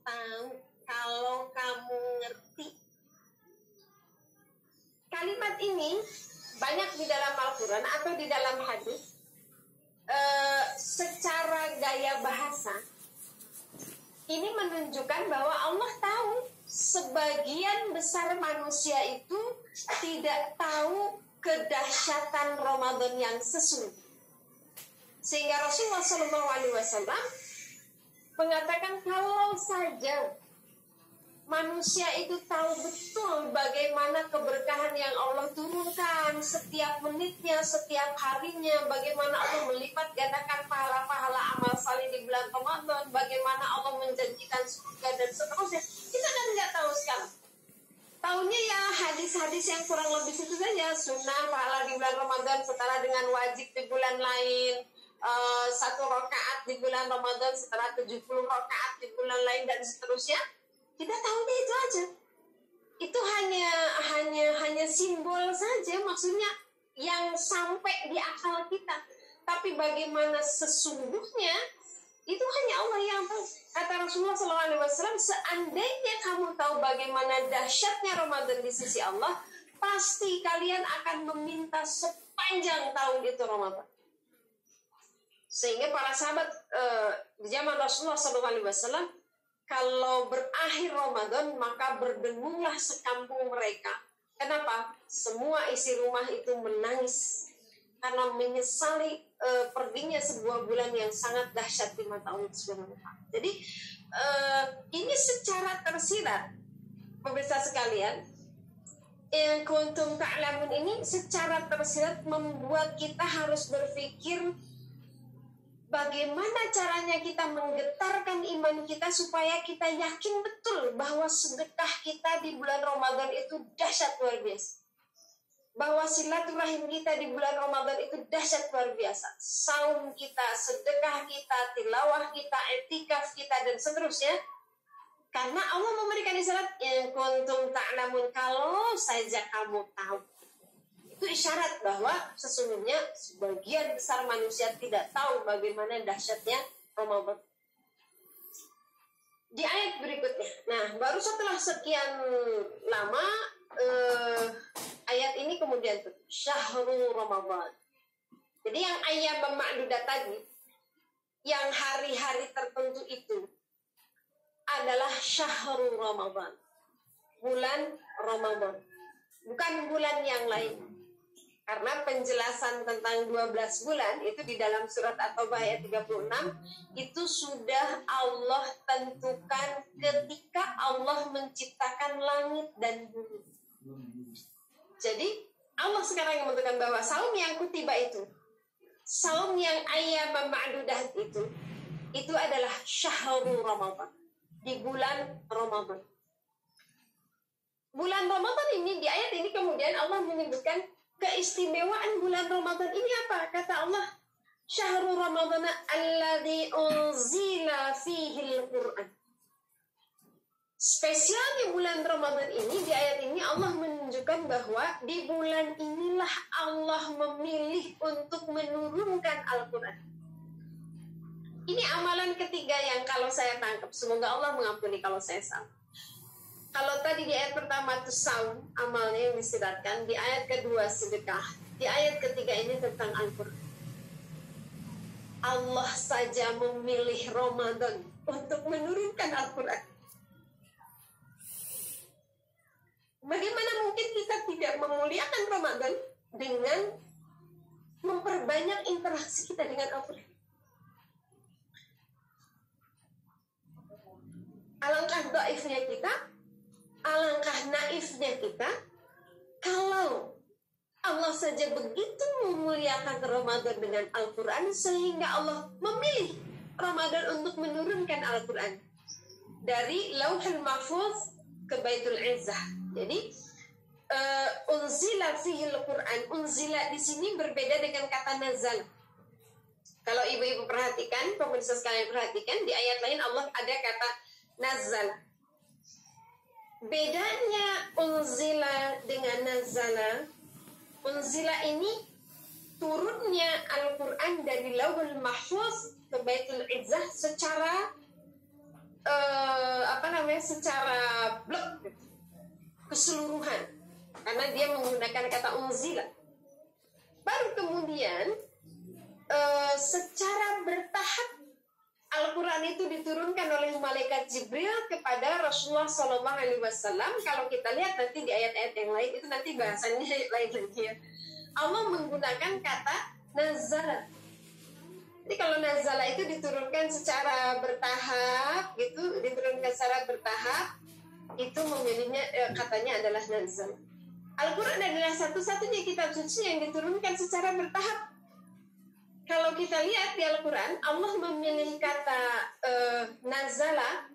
tahu, kalau kamu ngerti. Kalimat ini banyak di dalam Al-Quran atau di dalam hadis. Secara gaya bahasa ini menunjukkan bahwa Allah tahu sebagian besar manusia itu tidak tahu kedahsyatan Ramadan yang sesungguhnya. Sehingga Rasulullah SAW mengatakan kalau saja manusia itu tahu betul bagaimana keberkahan yang Allah turunkan setiap menitnya, setiap harinya, bagaimana Allah melipat gandakan pahala-pahala amal saleh di bulan Ramadan, bagaimana Allah menjanjikan surga dan seterusnya. Kita kan nggak tahu sekarang. Tahunya ya hadis-hadis yang kurang lebih itu saja. Sunnah pahala di bulan Ramadan setara dengan wajib di bulan lain. 1 rakaat di bulan Ramadan setara 70 rakaat di bulan lain dan seterusnya. Kita tahunya itu aja. Itu hanya simbol saja, maksudnya yang sampai di akal kita. Tapi bagaimana sesungguhnya itu hanya Allah yang tahu. Kata Rasulullah SAW, seandainya kamu tahu bagaimana dahsyatnya Ramadan di sisi Allah, pasti kalian akan meminta sepanjang tahun itu Ramadan. Sehingga para sahabat di zaman Rasulullah SAW, kalau berakhir Ramadan maka berdengunglah sekampung mereka. Kenapa? Semua isi rumah itu menangis karena menyesali perginya sebuah bulan yang sangat dahsyat di mata Allah Subhanahu wa Ta'ala. Jadi ini secara tersirat, pemirsa sekalian, yang kuntum ta'lamun ini secara tersirat membuat kita harus berpikir bagaimana caranya kita menggetarkan iman kita supaya kita yakin betul bahwa sedekah kita di bulan Ramadan itu dahsyat luar biasa. Bahwa silaturahim kita di bulan Ramadan itu dahsyat luar biasa. Saum kita, sedekah kita, tilawah kita, etikaf kita, dan seterusnya. Karena Allah memberikan isyarat, in kuntum ta'lamun, kalau saja kamu tahu. Itu isyarat bahwa sesungguhnya sebagian besar manusia tidak tahu bagaimana dahsyatnya Ramadan. Di ayat berikutnya, nah baru setelah sekian lama ayat ini kemudian tuh syahrul Ramadan. Jadi yang ayyam ma'dudah tadi, yang hari-hari tertentu itu adalah syahrul Ramadan, bulan Ramadan, bukan bulan yang lain. Karena penjelasan tentang 12 bulan itu di dalam surat At-Taubah ayat 36 itu sudah Allah tentukan ketika Allah menciptakan langit dan bumi. Jadi Allah sekarang yang menentukan bahwa saum yang kutiba itu, saum yang ayyam ma'dudah itu adalah syahrul Ramadan, di bulan Ramadan. Bulan Ramadan ini, di ayat ini kemudian Allah menyebutkan keistimewaan bulan Ramadan ini apa? Kata Allah, syahrul Ramadan alladzi unzila fihi al-Qur'an. Spesialnya bulan Ramadan ini, di ayat ini Allah menunjukkan bahwa di bulan inilah Allah memilih untuk menurunkan Al-Quran. Ini amalan ketiga yang kalau saya tangkap, semoga Allah mengampuni kalau saya salah. Kalau tadi di ayat pertama itu saum, amalnya yang disyaratkan, di ayat kedua sedekah, di ayat ketiga ini tentang Al-Quran. Allah saja memilih Ramadan untuk menurunkan Al-Quran. Bagaimana mungkin kita tidak memuliakan Ramadan dengan memperbanyak interaksi kita dengan Al-Quran? Alangkah dhaifnya kita, alangkah naifnya kita, kalau Allah saja begitu memuliakan Ramadan dengan Al-Quran sehingga Allah memilih Ramadan untuk menurunkan Al-Quran dari Lauhul Mahfuz ke Baitul Izzah. Jadi unzila fihi al-Quran, unzila di sini berbeda dengan kata nazal. Kalau ibu-ibu perhatikan, pemirsa sekalian perhatikan, di ayat lain Allah ada kata nazal. Bedanya unzila dengan nazala, unzila ini turunnya Al-Quran dari Lauhul Mahfuz ke Baitul Izzah secara secara blok gitu, keseluruhan, karena dia menggunakan kata unzila. Baru kemudian secara bertahap Al-Quran itu diturunkan oleh malaikat Jibril kepada Rasulullah SAW. Kalau kita lihat nanti di ayat-ayat yang lain itu nanti bahasannya lain lagi ya. Allah menggunakan kata nazala. Jadi kalau nazala itu diturunkan secara bertahap, gitu, diturunkan secara bertahap, itu memilihnya katanya adalah nazala. Al-Quran adalah satu-satunya kitab suci yang diturunkan secara bertahap. Kalau kita lihat di Al-Quran, Allah memilih kata nazala,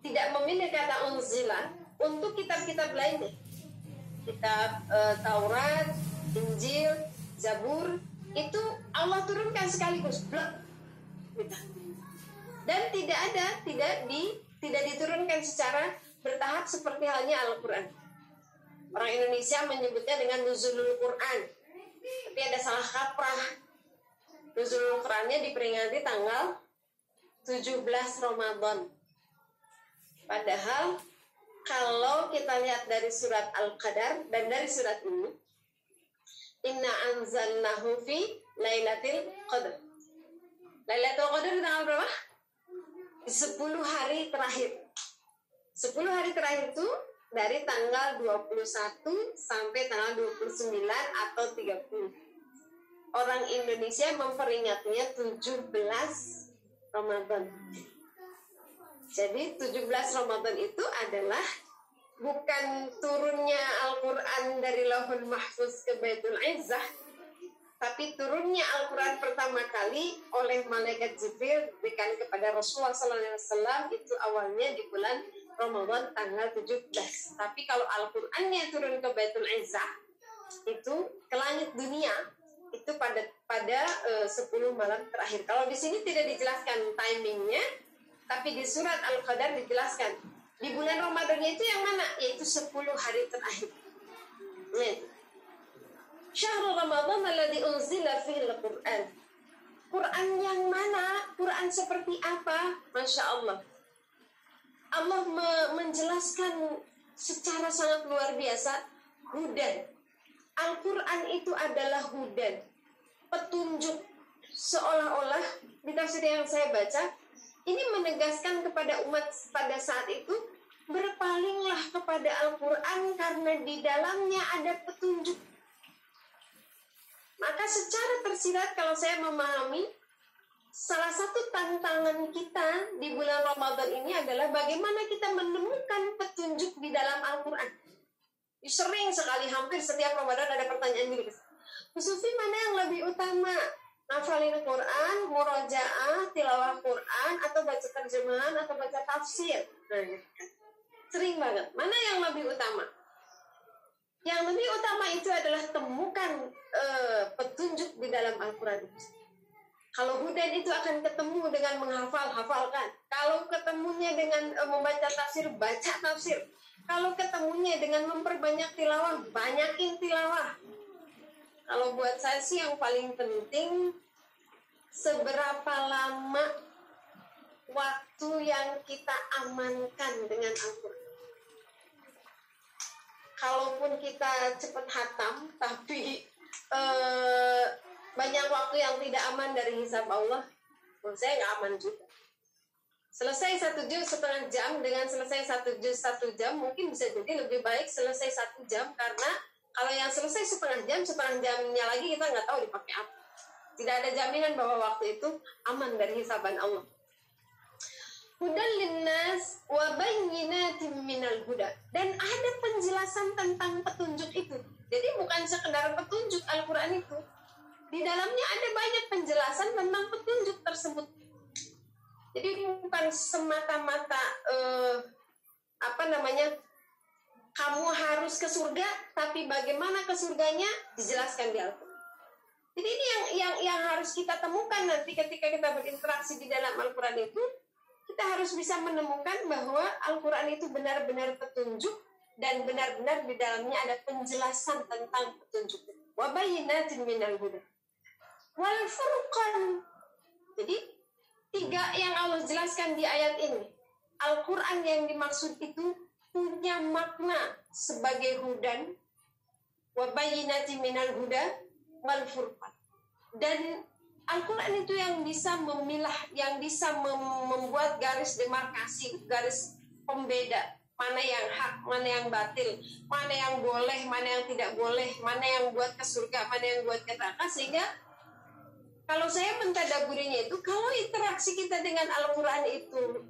tidak memilih kata unzila untuk kitab-kitab lainnya. Kitab Taurat, Injil, Zabur, itu Allah turunkan sekaligus, blok. Dan tidak diturunkan secara bertahap seperti halnya Al-Quran. Orang Indonesia menyebutnya dengan nuzulul Quran, tapi ada salah kaprah. Nuzulul Qurannya diperingati tanggal 17 Ramadan. Padahal kalau kita lihat dari surat Al-Qadar dan dari surat ini, inna anzalnahu fi lailatul qadar. Lailatul qadar di tanggal berapa? Di 10 hari terakhir. 10 hari terakhir itu dari tanggal 21 sampai tanggal 29 atau 30. Orang Indonesia memperingatnya 17 Ramadan. Jadi 17 Ramadan itu adalah bukan turunnya Al-Quran dari Lauhul Mahfuz ke Baitul Izzah, tapi turunnya Al-Quran pertama kali oleh malaikat Jibril diberikan kepada Rasulullah SAW itu awalnya di bulan Ramadan tanggal 17. Tapi kalau Al-Qurannya turun ke Baitul Izzah itu ke langit dunia itu pada 10 malam terakhir. Kalau di sini tidak dijelaskan timingnya, tapi di surat Al-Qadar dijelaskan di bulan Ramadannya itu yang mana, yaitu 10 hari terakhir. Syahrul Ramadan alladzi unzila fihil Qur'an. Quran yang mana? Quran seperti apa? Masya Allah. Allah menjelaskan secara sangat luar biasa. Hudan. Al-Quran itu adalah hudan, petunjuk. Seolah-olah di tafsir yang saya baca, ini menegaskan kepada umat pada saat itu, berpalinglah kepada Al-Quran karena di dalamnya ada petunjuk. Maka secara tersirat kalau saya memahami, salah satu tantangan kita di bulan Ramadan ini adalah bagaimana kita menemukan petunjuk di dalam Al-Quran. Sering sekali, hampir setiap Ramadan ada pertanyaan gini, Bu Sufi, mana yang lebih utama? Ngafalin Quran, murojaah, tilawah Quran, atau baca terjemahan, atau baca tafsir? Nah, sering banget. Mana yang lebih utama? Yang lebih utama itu adalah temukan petunjuk di dalam Al-Quran. Kalau hudan itu akan ketemu dengan hafalkan. Kalau ketemunya dengan membaca tafsir, baca tafsir. Kalau ketemunya dengan memperbanyak tilawah, banyakin tilawah. Kalau buat saya sih yang paling penting, seberapa lama waktu yang kita amankan dengan Al-Quran. Kalaupun kita cepat hatam, tapi banyak waktu yang tidak aman dari hisab Allah, menurut saya nggak aman juga. Selesai 1 juz setengah jam dengan selesai 1 juz 1 jam mungkin bisa jadi lebih baik selesai 1 jam, karena kalau yang selesai setengah jamnya lagi kita nggak tahu dipakai apa. Tidak ada jaminan bahwa waktu itu aman dari hisaban Allah. Hudan linnas wa bayyinatin minal huda, dan ada penjelasan tentang petunjuk itu. Jadi bukan sekedar petunjuk Al-Quran itu, di dalamnya ada banyak penjelasan tentang petunjuk tersebut. Jadi bukan semata-mata kamu harus ke surga, tapi bagaimana ke surganya dijelaskan di Al-Quran. Jadi ini yang harus kita temukan nanti ketika kita berinteraksi di dalam Al-Quran itu. Kita harus bisa menemukan bahwa Al-Quran itu benar-benar petunjuk dan benar-benar di dalamnya ada penjelasan tentang petunjuk. Wa bayyinatin minal huda wal furqan. Jadi 3 yang Allah jelaskan di ayat ini. Al-Quran yang dimaksud itu punya makna sebagai hudan wa bayyinatin minal huda wal furqan. Dan Al-Quran itu yang bisa memilah, yang bisa membuat garis demarkasi, garis pembeda, mana yang hak, mana yang batil, mana yang boleh, mana yang tidak boleh, mana yang buat ke surga, mana yang buat ke neraka. Sehingga kalau saya mentadaburinya itu, kalau interaksi kita dengan Al-Quran itu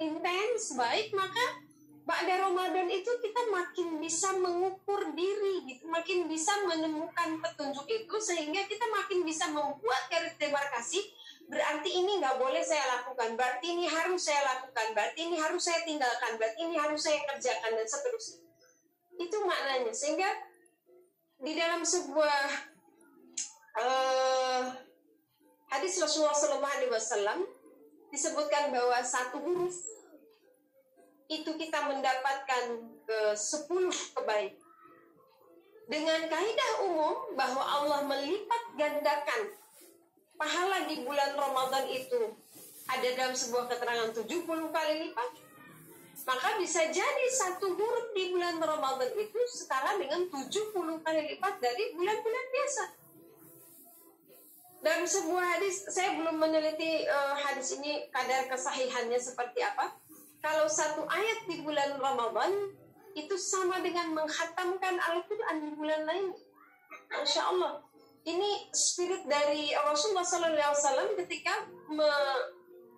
intens, baik, maka ba'da Ramadan itu kita makin bisa mengukur diri, gitu, makin bisa menemukan petunjuk itu, sehingga kita makin bisa membuat garis demarkasi. Berarti ini nggak boleh saya lakukan, berarti ini harus saya lakukan, berarti ini harus saya tinggalkan, berarti ini harus saya kerjakan, dan seterusnya. Itu maknanya. Sehingga di dalam sebuah hadis Rasulullah SAW disebutkan bahwa satu huruf itu kita mendapatkan 10 kebaikan. Dengan kaidah umum bahwa Allah melipat gandakan pahala di bulan Ramadan itu ada dalam sebuah keterangan 70 kali lipat, maka bisa jadi satu huruf di bulan Ramadan itu setara dengan 70 kali lipat dari bulan-bulan biasa. Dalam sebuah hadis, saya belum meneliti hadis ini kadar kesahihannya seperti apa. Kalau satu ayat di bulan Ramadan itu sama dengan menghatamkan Al-Quran di bulan lain. Masya Allah. Ini spirit dari Rasulullah SAW ketika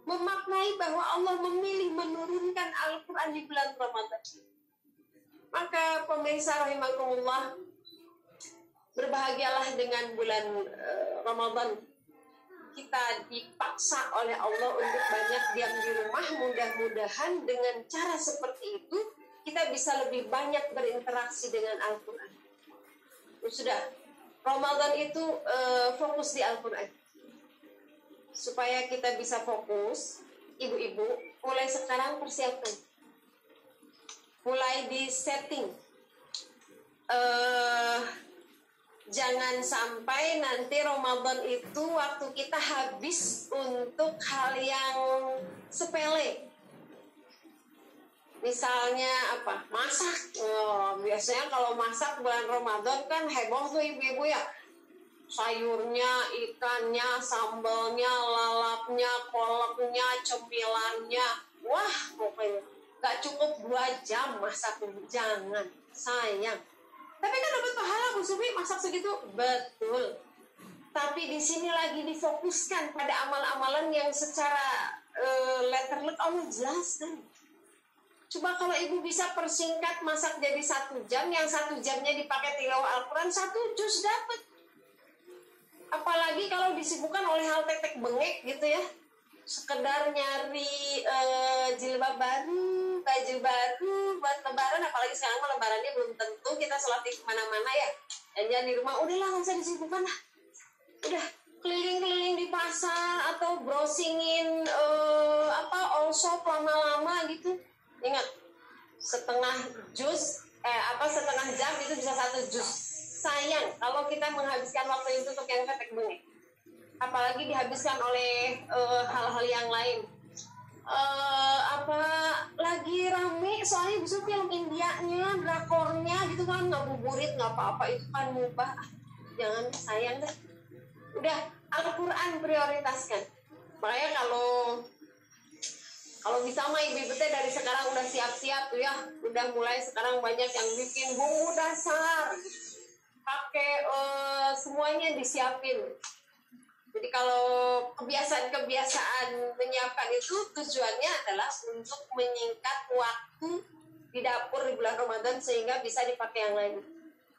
memaknai bahwa Allah memilih menurunkan Al-Quran di bulan Ramadan. Maka pemirsa rahimakumullah, berbahagialah dengan bulan Ramadan. Kita dipaksa oleh Allah untuk banyak diam di rumah. Mudah-mudahan dengan cara seperti itu kita bisa lebih banyak berinteraksi dengan Al-Quran. Sudah, Ramadan itu fokus di Al-Quran. Supaya kita bisa fokus, ibu-ibu mulai sekarang persiapkan, mulai di setting. Jangan sampai nanti Ramadan itu waktu kita habis untuk hal yang sepele. Misalnya apa? Masak. Biasanya kalau masak bulan Ramadan kan heboh tuh ibu-ibu ya. Sayurnya, ikannya, sambalnya, lalapnya, kolaknya, cemilannya. Wah, pokoknya gak cukup 2 jam masak. Jangan, sayang. Tapi kan dapat pahala Bu Sufi masak segitu, betul. Tapi di sini lagi difokuskan pada amal-amalan yang secara letterlet Allah jelaskan. Coba kalau ibu bisa persingkat masak jadi 1 jam, yang 1 jamnya dipakai tilawah Al-Quran, 1 juz dapat. Apalagi kalau disibukkan oleh hal tetek bengek gitu ya, sekedar nyari jilbab baru, baju baru buat lebaran. Apalagi sekarang lebarannya belum tentu kita sholat di mana-mana ya, jangan di rumah. Udahlah, nggak usah disibukkan lah, udah keliling-keliling di pasar atau browsingin all shop lama-lama gitu. Ingat, setengah jam itu bisa 1 juz. Sayang kalau kita menghabiskan waktu itu untuk yang tetek bengek, apalagi dihabiskan oleh hal-hal yang lain. Lagi rame soalnya bisa film Indianya, drakornya gitu kan, ngabuburit nggak apa-apa, itu kan mubah. Jangan, sayang deh. Udah, Al-Quran prioritaskan. Makanya kalau bisa mah ibu-ibu teh dari sekarang udah siap-siap tuh ya, udah mulai sekarang banyak yang bikin bumbu dasar, pakai semuanya disiapin. Jadi kalau kebiasaan menyiapkan itu tujuannya adalah untuk menyingkat waktu di dapur di bulan Ramadan sehingga bisa dipakai yang lain.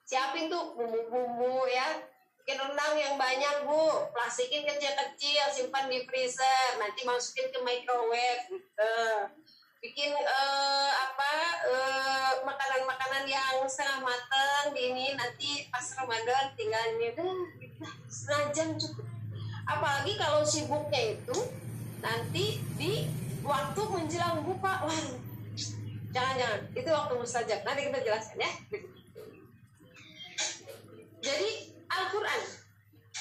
Siapin tuh bumbu-bumbu ya. Bikin rendang yang banyak Bu, plastikin kecil-kecil, simpan di freezer, nanti masukin ke microwave gitu. Bikin makanan-makanan yang setengah matang di ini, nanti pas Ramadan tinggal ini setengah jam cukup. Apalagi kalau sibuknya itu nanti di waktu menjelang buka, waduh, jangan, itu waktu mustajab. Nanti kita jelaskan ya. Jadi Al-Quran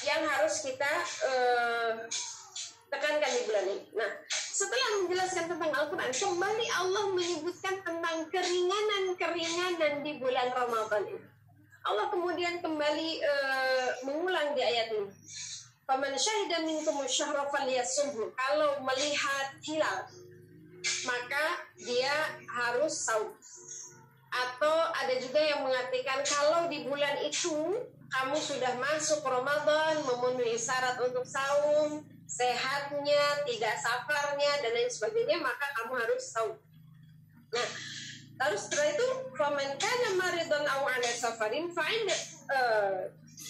yang harus kita tekankan di bulan ini. Nah, setelah menjelaskan tentang Al-Quran, kembali Allah menyebutkan tentang keringanan-keringanan di bulan Ramadan ini. Allah kemudian kembali mengulang di ayat ini. Faman syahida minkum syahra falyasumhu. Kalau melihat hilal, maka dia harus saum. Atau ada juga yang mengatakan kalau di bulan itu kamu sudah masuk Ramadan, memenuhi syarat untuk saum, sehatnya, tidak safarnya, dan lain sebagainya, maka kamu harus saum. Nah, terus setelah itu, faman kana maridan aw ala safarin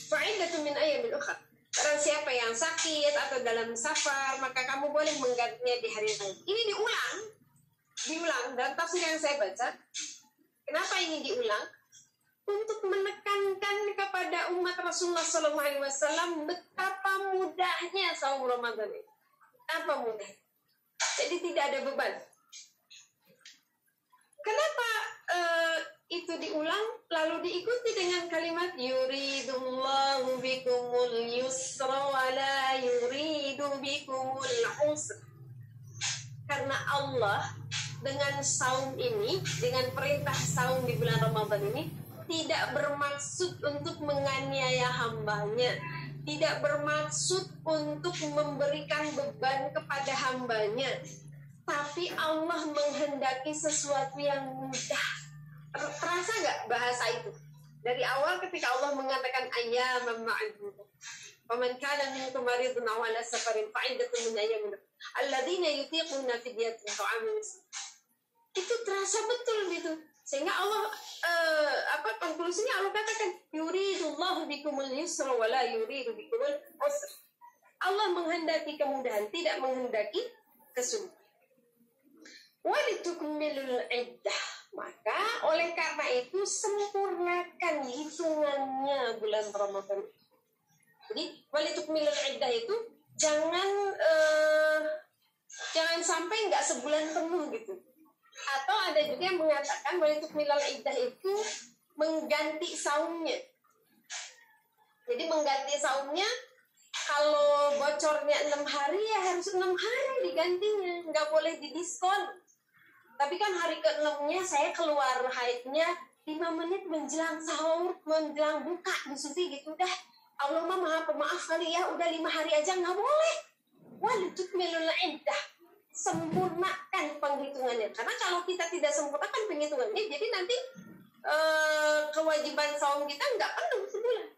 fa'iddatun min ayyamin ukhra. Barang siapa yang sakit atau dalam safar, maka kamu boleh menggantinya di hari lain. Ini diulang dalam tafsir yang saya baca. Kenapa ini diulang? Untuk menekankan kepada umat Rasulullah SAW betapa mudahnya saum Ramadan ini. Apa mudah? Jadi tidak ada beban. Kenapa itu diulang lalu diikuti dengan kalimat yuridullahu bikumul yusra wa la yuridu bikumul usra? Karena Allah dengan saum ini, dengan perintah saum di bulan Ramadan ini, tidak bermaksud untuk menganiaya hambanya, tidak bermaksud untuk memberikan beban kepada hambanya, tapi Allah menghendaki sesuatu yang mudah. Terasa nggak bahasa itu? Dari awal ketika Allah mengatakan ayyaman ma'dudah, faman kana minkum maridun aw ala safarin fa'iddatun min ayyamin alladzina yutiquna fidyatun ta'amun miskin. Itu terasa betul gitu. Sehingga Allah konklusinya Allah katakan yuridullahu bikumul yusra wa la yuridu bikumul usra. Allah menghendaki kemudahan, tidak menghendaki kesulitan. Walitukmilul iddah. Maka oleh karena itu sempurnakan hitungannya bulan Ramadan. Jadi walitukmilul iddah itu jangan sampai nggak sebulan penuh gitu. Atau ada juga yang mengatakan walitukmilul iddah itu mengganti saumnya. Jadi mengganti saumnya, kalau bocornya 6 hari ya harus 6 hari digantinya, nggak boleh didiskon. Tapi kan hari ke-6-nya saya keluar haidnya 5 menit menjelang sahur, menjelang buka, Bu Sufi gitu dah. Allah mah maha pemaaf kali ya, udah 5 hari aja nggak boleh. Walitukmilul iddah, sempurnakan penghitungannya. Karena kalau kita tidak sempurnakan penghitungannya, jadi nanti kewajiban saum kita nggak penuh sebulan.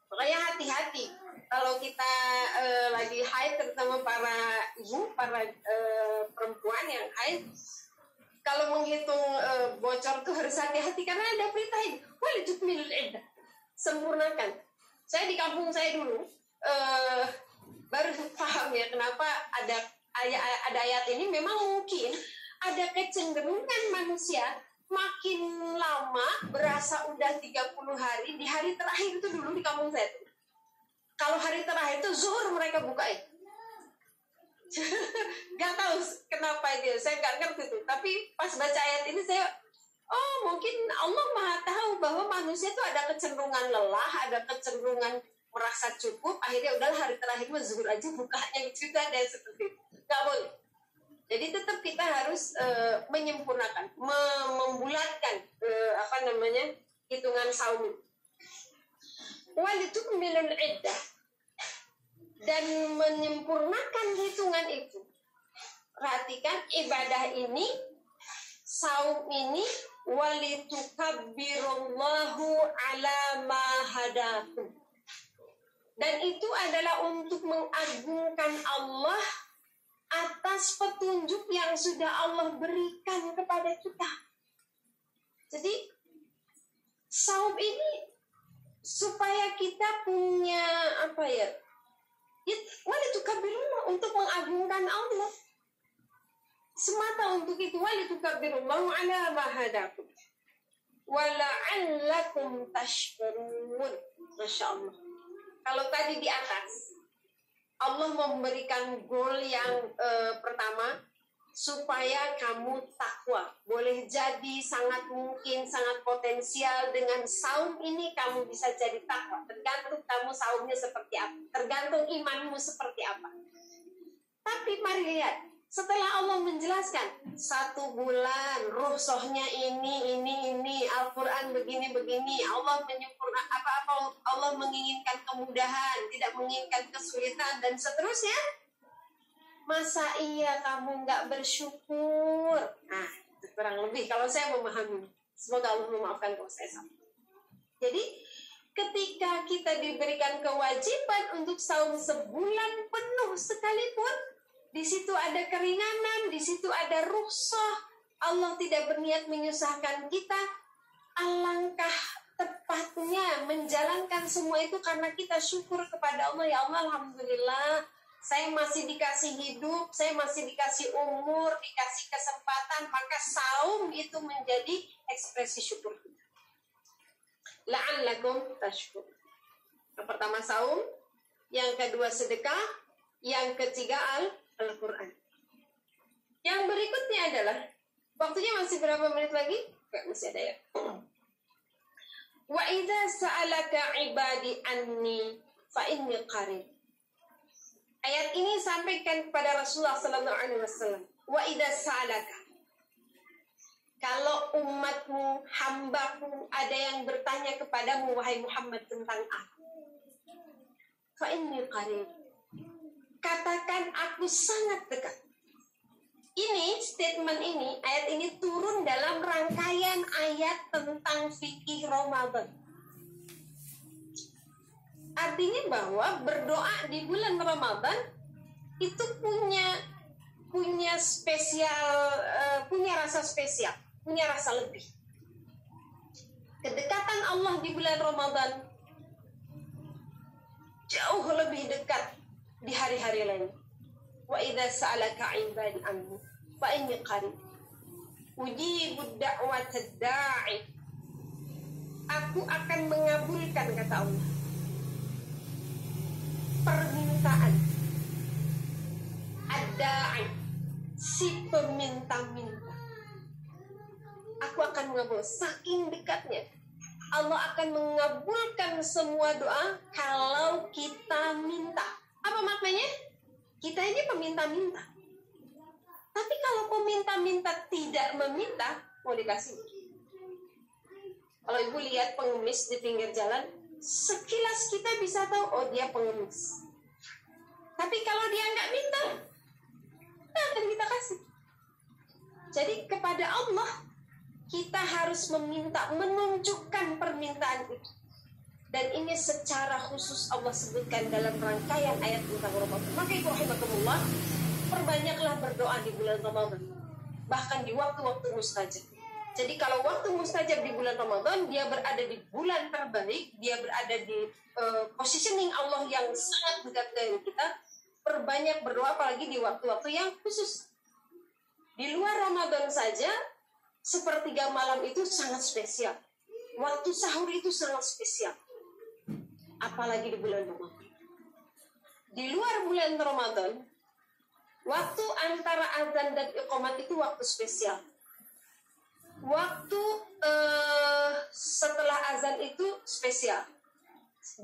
Makanya hati-hati kalau kita lagi haid, terutama para ibu, para perempuan yang haid, kalau menghitung bocor tuh harus hati-hati karena ada perintah ini. Walitukmilul iddah, sempurnakan. Saya di kampung saya dulu baru paham ya kenapa ada ayat ini. Memang mungkin ada kecenderungan manusia makin lama berasa udah 30 hari, di hari terakhir itu dulu di kampung saya tuh. Kalau hari terakhir itu zuhur mereka buka ya. Gak tahu kenapa itu, saya gak ngerti tuh. Tapi pas baca ayat ini saya, mungkin Allah maha tahu bahwa manusia itu ada kecenderungan lelah, ada kecenderungan merasa cukup. Akhirnya udahlah hari terakhir mah zuhur aja bukanya, juga ada seperti itu. Gak boleh. Jadi tetap kita harus menyempurnakan, membulatkan hitungan saum. Walitukmilul iddah, dan menyempurnakan hitungan itu. Perhatikan ibadah ini, saum ini, walitukabbiruallahu ala ma hadakum. Dan itu adalah untuk mengagungkan Allah atas petunjuk yang sudah Allah berikan kepada kita. Jadi saum ini supaya kita punya walitukabirullah, untuk mengagungkan Allah. Semata untuk itu, walitukabirullah ala ma hadakum wa la'allakum tashkurun. Masya Allah. Kalau tadi di atas Allah memberikan goal yang pertama, supaya kamu takwa. Boleh jadi sangat mungkin, sangat potensial dengan saum ini kamu bisa jadi takwa. Tergantung kamu saumnya seperti apa, tergantung imanmu seperti apa. Tapi mari lihat, setelah Allah menjelaskan 1 bulan, ruhsohnya ini, Al-Quran begini, Allah menyempurna apa-apa, Allah menginginkan kemudahan, tidak menginginkan kesulitan, dan seterusnya. Masa iya kamu nggak bersyukur? Nah, kurang lebih kalau saya memahami. Semoga Allah memaafkan kalau saya salah. Jadi, ketika kita diberikan kewajiban untuk saum sebulan penuh sekalipun, di situ ada keringanan, di situ ada rukhsah. Allah tidak berniat menyusahkan kita. Alangkah tepatnya menjalankan semua itu karena kita syukur kepada Allah. Ya Allah, alhamdulillah, saya masih dikasih hidup, saya masih dikasih umur, dikasih kesempatan, maka saum itu menjadi ekspresi syukur kita. La'allakum tashkur. Yang pertama saum, yang kedua sedekah, yang ketiga Al-Quran. Yang berikutnya adalah, waktunya masih berapa menit lagi? Masih ada ya. Wa idza sa'alaka ibadi anni fa inni qarib. Ayat ini sampaikan kepada Rasulullah sallallahu alaihi wasallam. Wa idza sa'alaka. Kalau umatmu, hambaku, ada yang bertanya kepadamu, wahai Muhammad, tentang aku, fa inni qarib. Katakan aku sangat dekat. Ini, statement ini, ayat ini turun dalam rangkaian ayat tentang fikih Ramadan. Artinya bahwa berdoa di bulan Ramadan itu punya spesial, punya rasa spesial, punya rasa lebih. Kedekatan Allah di bulan Ramadan jauh lebih dekat di hari-hari lain. Wa idza sa'alaka 'ibadi anni fa inni qarib ujibu da'watad da'i. Aku akan mengabulkan, kata Allah, permintaan ad-da'i, si peminta-minta. Aku akan mengabul, saking dekatnya Allah akan mengabulkan semua doa kalau kita minta. Apa maknanya? Kita ini peminta-minta. Tapi kalau peminta-minta tidak meminta, mau dikasih. Kalau ibu lihat pengemis di pinggir jalan, sekilas kita bisa tahu, oh dia pengemis. Tapi kalau dia nggak minta, nah akan kita kasih. Jadi kepada Allah, kita harus meminta, menunjukkan permintaan itu. Dan ini secara khusus Allah sebutkan dalam rangkaian ayat tentang Ramadan. Maka ibu rahimakumullah, perbanyaklah berdoa di bulan Ramadan. Bahkan di waktu-waktu mustajab. Jadi kalau waktu mustajab di bulan Ramadan, dia berada di bulan terbaik, dia berada di positioning Allah yang sangat dekat dengan kita. Perbanyak berdoa apalagi di waktu-waktu yang khusus. Di luar Ramadan saja, sepertiga malam itu sangat spesial. Waktu sahur itu sangat spesial. Apalagi di bulan Ramadan. Di luar bulan Ramadan, waktu antara azan dan iqamat itu waktu spesial. Waktu setelah azan itu spesial.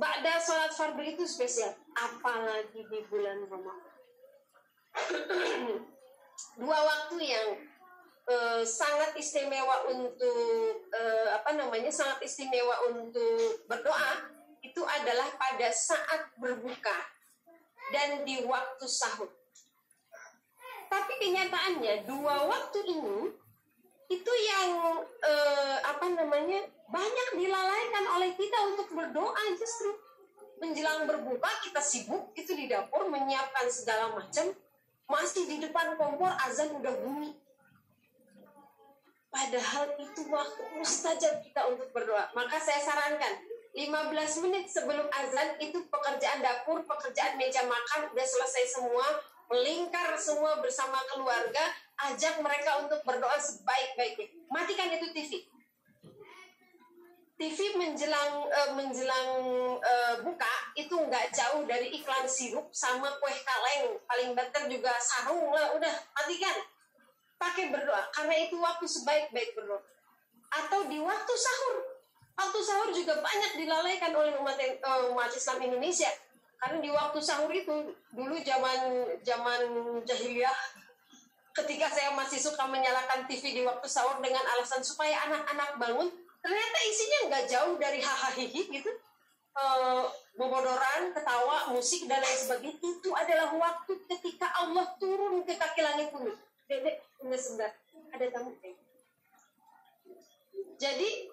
Ba'da sholat fardu itu spesial. Apalagi di bulan Ramadan. Dua waktu yang sangat istimewa untuk sangat istimewa untuk berdoa itu adalah pada saat berbuka dan di waktu sahur. Tapi kenyataannya dua waktu ini itu yang banyak dilalaikan oleh kita untuk berdoa. Justru menjelang berbuka kita sibuk itu di dapur menyiapkan segala macam, masih di depan kompor azan udah bunyi. Padahal itu waktu mustajab kita untuk berdoa. Maka saya sarankan 15 menit sebelum azan itu pekerjaan dapur, pekerjaan meja makan udah selesai semua, melingkar semua bersama keluarga, ajak mereka untuk berdoa sebaik-baiknya. Matikan itu TV. TV menjelang buka itu nggak jauh dari iklan sirup sama kue kaleng, paling banter juga sarung lah, udah matikan. Pakai berdoa, karena itu waktu sebaik-baik berdoa. Atau di waktu sahur. Waktu sahur juga banyak dilalaikan oleh umat Islam Indonesia. Karena di waktu sahur itu dulu zaman jahiliyah, ketika saya masih suka menyalakan TV di waktu sahur dengan alasan supaya anak-anak bangun, ternyata isinya nggak jauh dari hahaha gitu. Bobodoran, ketawa, musik dan lain sebagainya. Itu adalah waktu ketika Allah turun ke kaki langit bumi. Dedek, ini sebentar, ada tamu. Jadi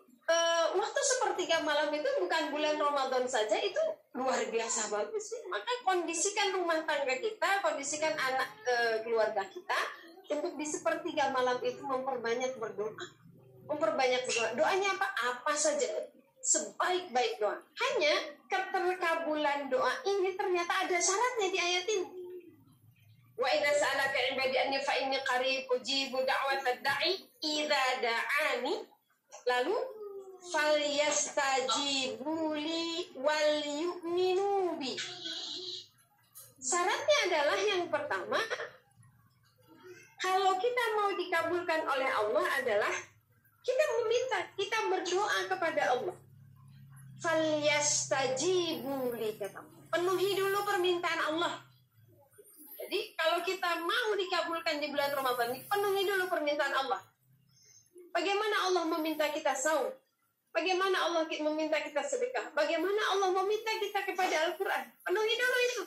waktu sepertiga malam itu bukan bulan Ramadan saja, itu luar biasa bagus sih. Maka kondisikan rumah tangga kita, kondisikan anak keluarga kita untuk di sepertiga malam itu memperbanyak berdoa. Memperbanyak berdoa. Doanya apa? Apa saja. Sebaik-baik doa. Hanya keterkabulan doa ini ternyata ada syaratnya di ayat ini. Wa idza sa'alaka 'ibadi anni fa inni qarib ujibu da'watad da'i idza da'ani. Lalu falyastajibu li wal yu'minu bi. Syaratnya adalah yang pertama, kalau kita mau dikabulkan oleh Allah adalah kita meminta, kita berdoa kepada Allah. Falyastajibu li, penuhi dulu permintaan Allah. Jadi kalau kita mau dikabulkan di bulan Ramadan ini, penuhi dulu permintaan Allah. Bagaimana Allah meminta kita saum? Bagaimana Allah meminta kita sedekah? Bagaimana Allah meminta kita kepada Al-Quran? Penuhi dulu itu.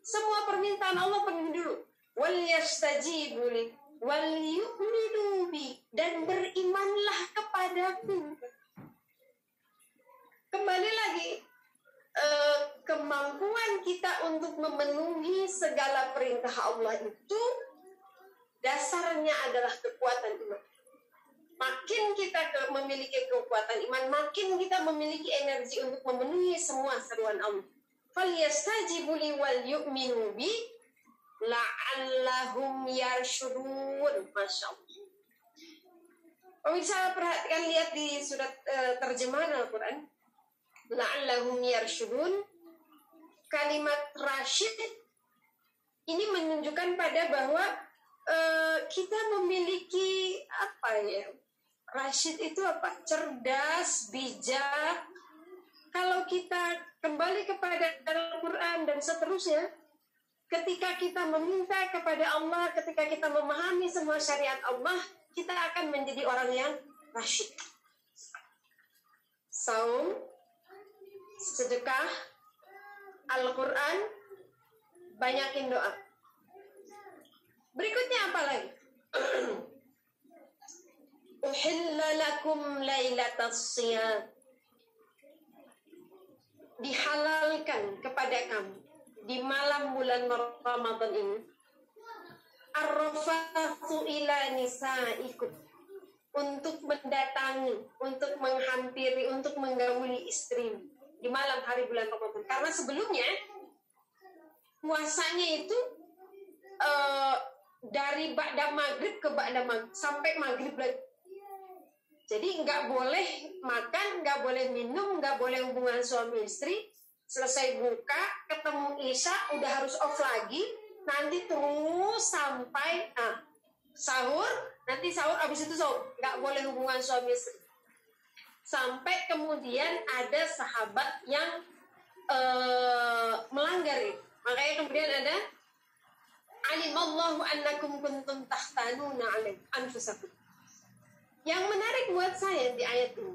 Semua permintaan Allah penuhi dulu. Wal yastajibu li wal yu'minu bi, dan berimanlah kepadaku. Kembali lagi, kemampuan kita untuk memenuhi segala perintah Allah itu dasarnya adalah kekuatan iman. Makin kita memiliki kekuatan iman, makin kita memiliki energi untuk memenuhi semua seruan Allah. Falyastajibu li wal yu'minu bi la'allahum yarshudun. Masya Allah. Pemirsa, perhatikan, lihat di surat terjemahan Al-Quran. La'allahum yarshudun. Kalimat rasyid ini menunjukkan pada bahwa kita memiliki apa ya? Rasyid itu apa? Cerdas, bijak. Kalau kita kembali kepada Al-Quran dan seterusnya, ketika kita meminta kepada Allah, ketika kita memahami semua syariat Allah, kita akan menjadi orang yang rasyid. Saum, sedekah, Al-Quran, banyakin doa. Berikutnya apa lagi? Uhilla lakum lailatas siyam. Dihalalkan kepada kamu di malam bulan Ramadan ini ar-rafathu ila nisaikum, untuk mendatangi, untuk menghampiri, untuk menggauli istri di malam hari bulan Ramadan. Karena sebelumnya puasanya itu dari ba'da maghrib ke ba'da maghrib sampai maghrib lagi. Jadi nggak boleh makan, nggak boleh minum, nggak boleh hubungan suami istri. Selesai buka, ketemu Isya, udah harus off lagi. Nanti terus sampai sahur. Nanti sahur, abis itu sahur. Nggak boleh hubungan suami istri. Sampai kemudian ada sahabat yang melanggar itu. Makanya kemudian ada alimallahu annakum kuntum tahtanuna alaih anfusakum. Yang menarik buat saya di ayat ini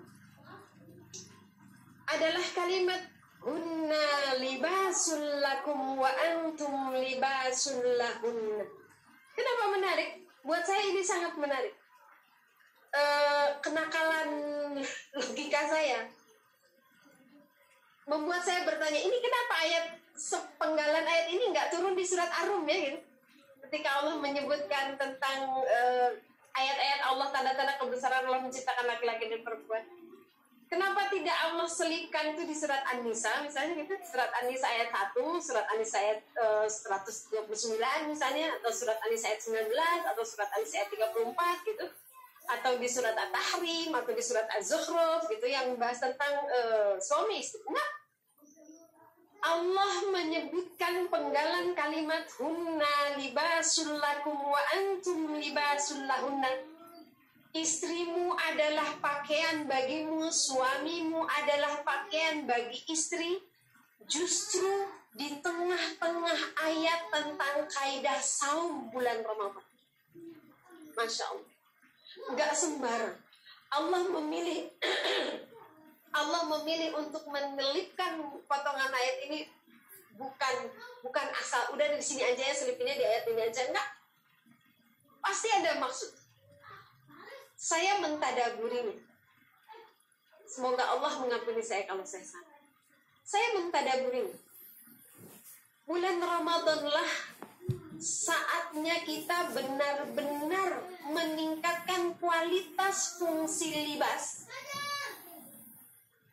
adalah kalimat hunna libasul lakum wa antum libasul lahunna. Kenapa menarik? Buat saya ini sangat menarik. Kenakalan logika saya membuat saya bertanya, ini kenapa sepenggalan ayat ini nggak turun di surat Ar-Rum ya gitu? Ketika Allah menyebutkan tentang ayat-ayat Allah, tanda-tanda kebesaran Allah menciptakan laki-laki dan perempuan. Kenapa tidak Allah selipkan itu di surat An-Nisa misalnya gitu? Surat An-Nisa ayat 1, surat An-Nisa ayat 129 misalnya, atau surat An-Nisa ayat 19, atau surat An-Nisa ayat 34 gitu. Atau di surat At-Tahrim, atau di surat Az-Zukhruf gitu, yang membahas tentang suami istri. Nah, Allah menyebutkan penggalan kalimat hunna libasul lakum wa antum libasul lahunna. Istrimu adalah pakaian bagimu, suamimu adalah pakaian bagi istri. justru di tengah-tengah ayat tentang kaidah saum bulan Ramadan. Masya Allah, nggak sembarang Allah memilih Allah memilih untuk menyelipkan potongan ayat ini, bukan asal udah di sini aja ya, selipinnya di ayat ini aja, enggak. Pasti ada maksud. Saya mentadaburinya. Semoga Allah mengampuni saya kalau saya salah. Saya mentadaburinya. Bulan Ramadanlah saatnya kita benar-benar meningkatkan kualitas fungsi libas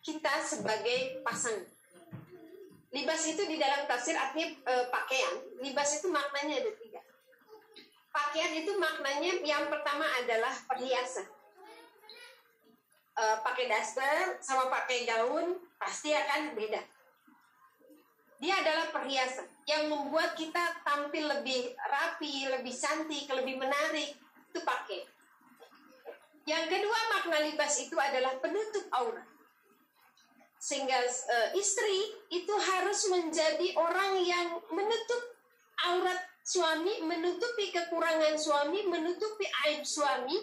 kita sebagai pasangan. Libas itu di dalam tafsir artinya pakaian. Libas itu maknanya ada 3. Pakaian itu maknanya yang pertama adalah perhiasan. Pakai daster sama pakai gaun pasti akan beda. Dia adalah perhiasan yang membuat kita tampil lebih rapi, lebih cantik, lebih menarik. Itu pakai. Yang kedua, makna libas itu adalah penutup aurat. Sehingga istri itu harus menjadi orang yang menutup aurat suami, menutupi kekurangan suami, menutupi aib suami.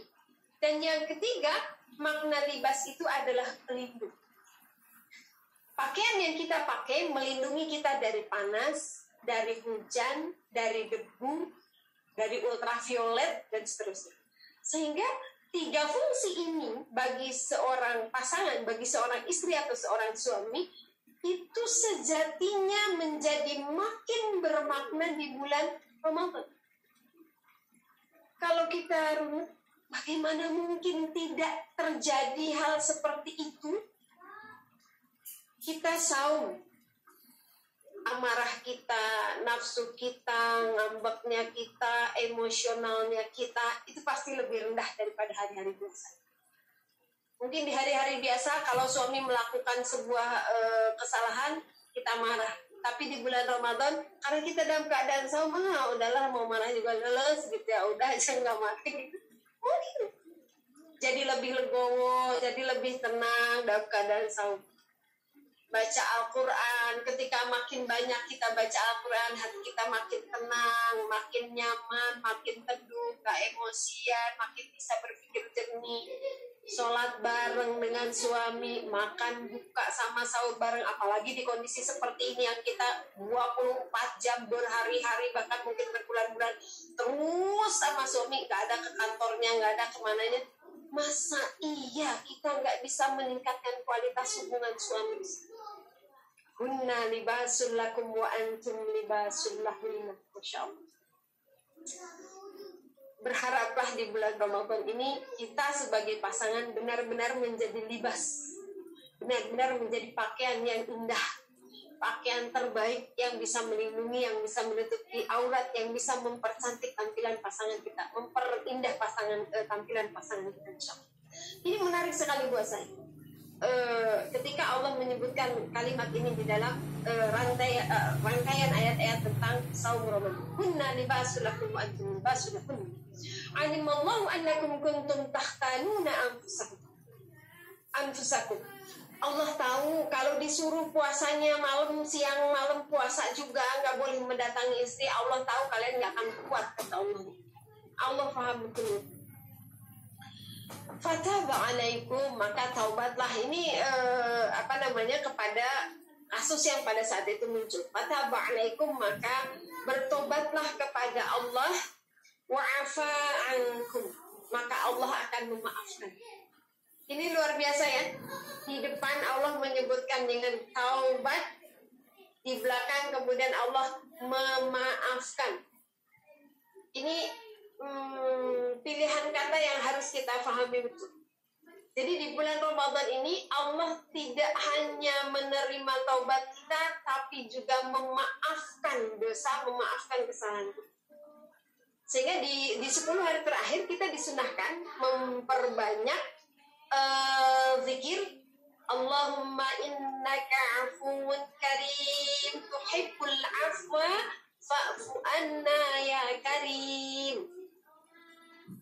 Dan yang ketiga, makna libas itu adalah pelindung. Pakaian yang kita pakai melindungi kita dari panas, dari hujan, dari debu, dari ultraviolet, dan seterusnya. Sehingga 3 fungsi ini bagi seorang pasangan, bagi seorang istri atau seorang suami, itu sejatinya menjadi makin bermakna di bulan Ramadan. Kalau kita runut, bagaimana mungkin tidak terjadi hal seperti itu? Kita saum, amarah kita, nafsu kita, ngambeknya kita, emosionalnya kita, itu pasti lebih rendah daripada hari-hari biasa. Mungkin di hari-hari biasa kalau suami melakukan sebuah kesalahan, kita marah. Tapi di bulan Ramadan, karena kita dalam keadaan saum, udahlah mau marah juga leles gitu ya, udah aja nggak mati. Mungkin jadi lebih legowo, jadi lebih tenang dalam keadaan saum. Baca Al-Quran, ketika makin banyak kita baca Al-Quran, hati kita makin tenang, makin nyaman, makin teduh, gak emosian, makin bisa berpikir jernih. Sholat bareng dengan suami, makan buka sama sahur bareng, apalagi di kondisi seperti ini yang kita 24 jam berhari-hari, bahkan mungkin berbulan-bulan terus sama suami, gak ada ke kantornya, gak ada kemananya. Masa iya kita gak bisa meningkatkan kualitas hubungan suami? Hunna libasul lakum wa antum libasul lahunna. Masyaallah. Berharaplah di bulan Ramadan ini kita sebagai pasangan benar-benar menjadi libas, benar-benar menjadi pakaian yang indah, pakaian terbaik yang bisa melindungi, yang bisa menutupi aurat, yang bisa mempercantik tampilan pasangan kita, memperindah tampilan pasangan kita. Insyaallah. Ini menarik sekali buat saya. Ketika Allah menyebutkan kalimat ini di dalam rangkaian ayat-ayat tentang saum Ramadan. Kunna libasul lakum wa antum libasul lahun. Alimallahu annakum kuntum takhtanuna anfusakum. Allah tahu kalau disuruh puasanya malam, siang, malam puasa juga nggak boleh mendatangi istri. Allah tahu kalian nggak akan kuat, kata Allah. Allah paham betul. Fataba alaikum, maka taubatlah. Ini kepada kasus yang pada saat itu muncul. Fataba alaikum, maka bertobatlah kepada Allah. Wa'afa ankum, maka Allah akan memaafkan. Ini luar biasa ya. Di depan Allah menyebutkan dengan taubat, di belakang kemudian Allah memaafkan. Ini pilihan kata yang harus kita pahami betul. Jadi di bulan Ramadan ini Allah tidak hanya menerima taubat kita, tapi juga memaafkan dosa, memaafkan kesalahan kita. Sehingga di 10 hari terakhir kita disunahkan memperbanyak zikir. Allahumma innaka afuwun karim tuhibbul afwa fa'fu anna ya karim.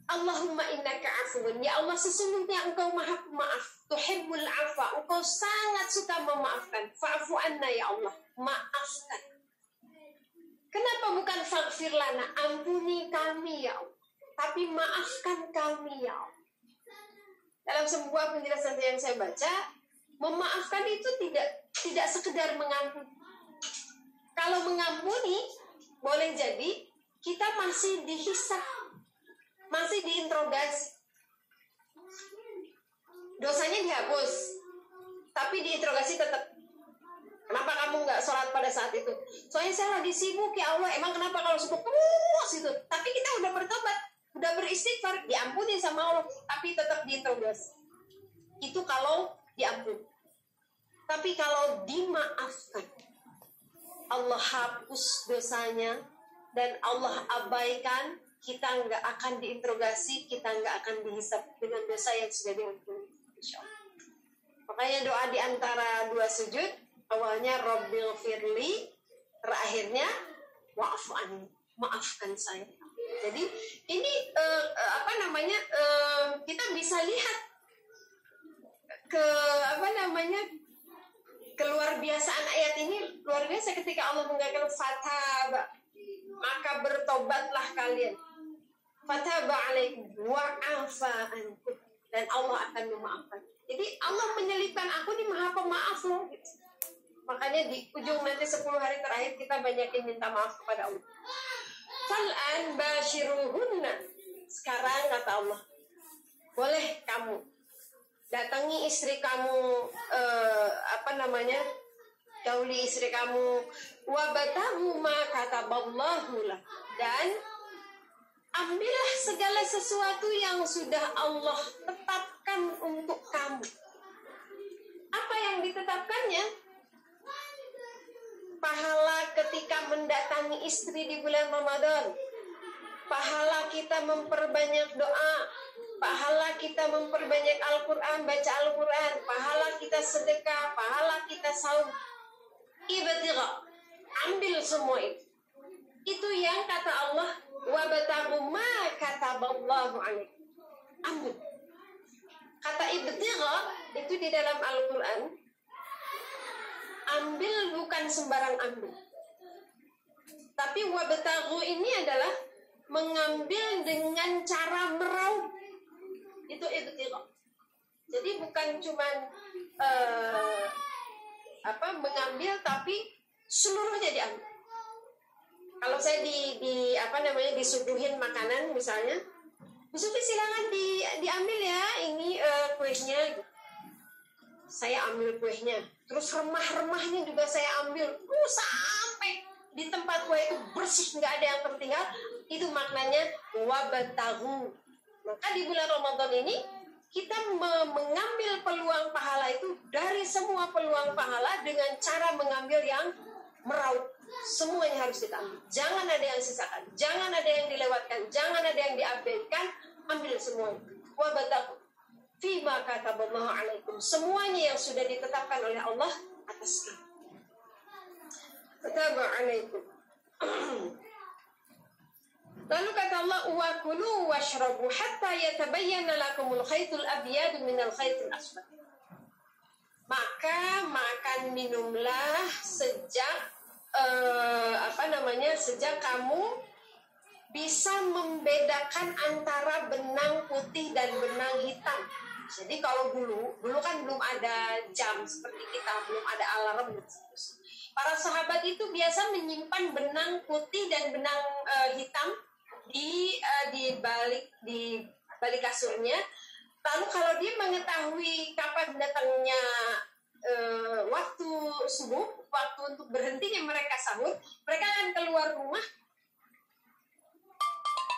Allahumma innaka afuun, ya Allah sesungguhnya engkau maha pemaaf, tuhibbul afwa, engkau sangat suka memaafkan, fa'fu anna ya Allah, maafkan. Kenapa bukan faghfir lana, ampuni kami ya Allah, tapi maafkan kami ya Allah. Dalam sebuah penjelasan yang saya baca, memaafkan itu tidak sekedar mengampuni. Kalau mengampuni, boleh jadi kita masih dihisab, masih diinterogasi. Dosanya dihapus, tapi diinterogasi tetap. Kenapa kamu nggak sholat pada saat itu? Soalnya saya lagi sibuk ya Allah. Emang kenapa kalau sibuk terus itu? Tapi kita udah bertobat, udah beristighfar, diampuni sama Allah, tapi tetap diinterogasi. Itu kalau diampuni. Tapi kalau dimaafkan, Allah hapus dosanya dan Allah abaikan, kita nggak akan diinterogasi, kita nggak akan dihisab dengan dosa yang sudah diampuni. Insyaallah. Makanya doa di antara dua sujud, awalnya Rabbil firli, terakhirnya wa'fu anni, maafkan saya. Jadi ini kita bisa lihat keluar biasaan ayat ini luar biasa ketika Allah mengatakan fataba, maka bertobatlah kalian, fataba alaikum wa'afa ankum, dan Allah akan memaafkan. Jadi Allah menyelipkan aku di maha pemaaf loh gitu. Makanya di ujung nanti 10 hari terakhir kita banyakin minta maaf kepada Allah. Fal'an bashiruhunna, sekarang kata Allah, boleh kamu datangi istri kamu, gauli istri kamu, wabatahu ma kataballahu lah, dan ambillah segala sesuatu yang sudah Allah tetapkan untuk kamu. Apa yang ditetapkannya? Pahala ketika mendatangi istri di bulan Ramadan, pahala kita memperbanyak doa, pahala kita memperbanyak Al-Quran, baca Al-Quran, pahala kita sedekah, pahala kita saum. Ibtigha, ambil semua itu. Itu yang kata Allah, wabtaghu ma kataballahu alaik. Ambil. Kata ibtigha itu di dalam Al-Quran, ambil bukan sembarang ambil. Tapi wabtaghu ini adalah mengambil dengan cara meraup. Itu ibtigha. Jadi bukan cuman mengambil, tapi seluruhnya diambil. Kalau saya disuguhin makanan misalnya, Bisuki silakan diambil ya, ini kuenya. Saya ambil kuenya, terus remah-remahnya juga saya ambil, sampai di tempat kue itu bersih, nggak ada yang tertinggal. Itu maknanya wabtaghu. Maka di bulan Ramadan ini kita mengambil peluang pahala itu dari semua peluang pahala dengan cara mengambil yang meraup. Semuanya harus kita ambil. Jangan ada yang sisakan, jangan ada yang dilewatkan, jangan ada yang diabaikan. Ambil semuanya. Wabtaghu fima kataballahu alaikum. Semuanya yang sudah ditetapkan oleh Allah atas kamu. Kataba alaikum. Lalu kata Allah, wa kulu washrabu hatta yatabayyana lakumul khaytul abyadu minal khaytil asfar. Maka makan minumlah sejak sejak kamu bisa membedakan antara benang putih dan benang hitam. Jadi kalau dulu kan belum ada jam seperti kita, belum ada alarm. Para sahabat itu biasa menyimpan benang putih dan benang hitam di balik kasurnya. Lalu kalau dia mengetahui kapan datangnya waktu subuh, waktu untuk berhentinya mereka sahur, mereka akan keluar rumah,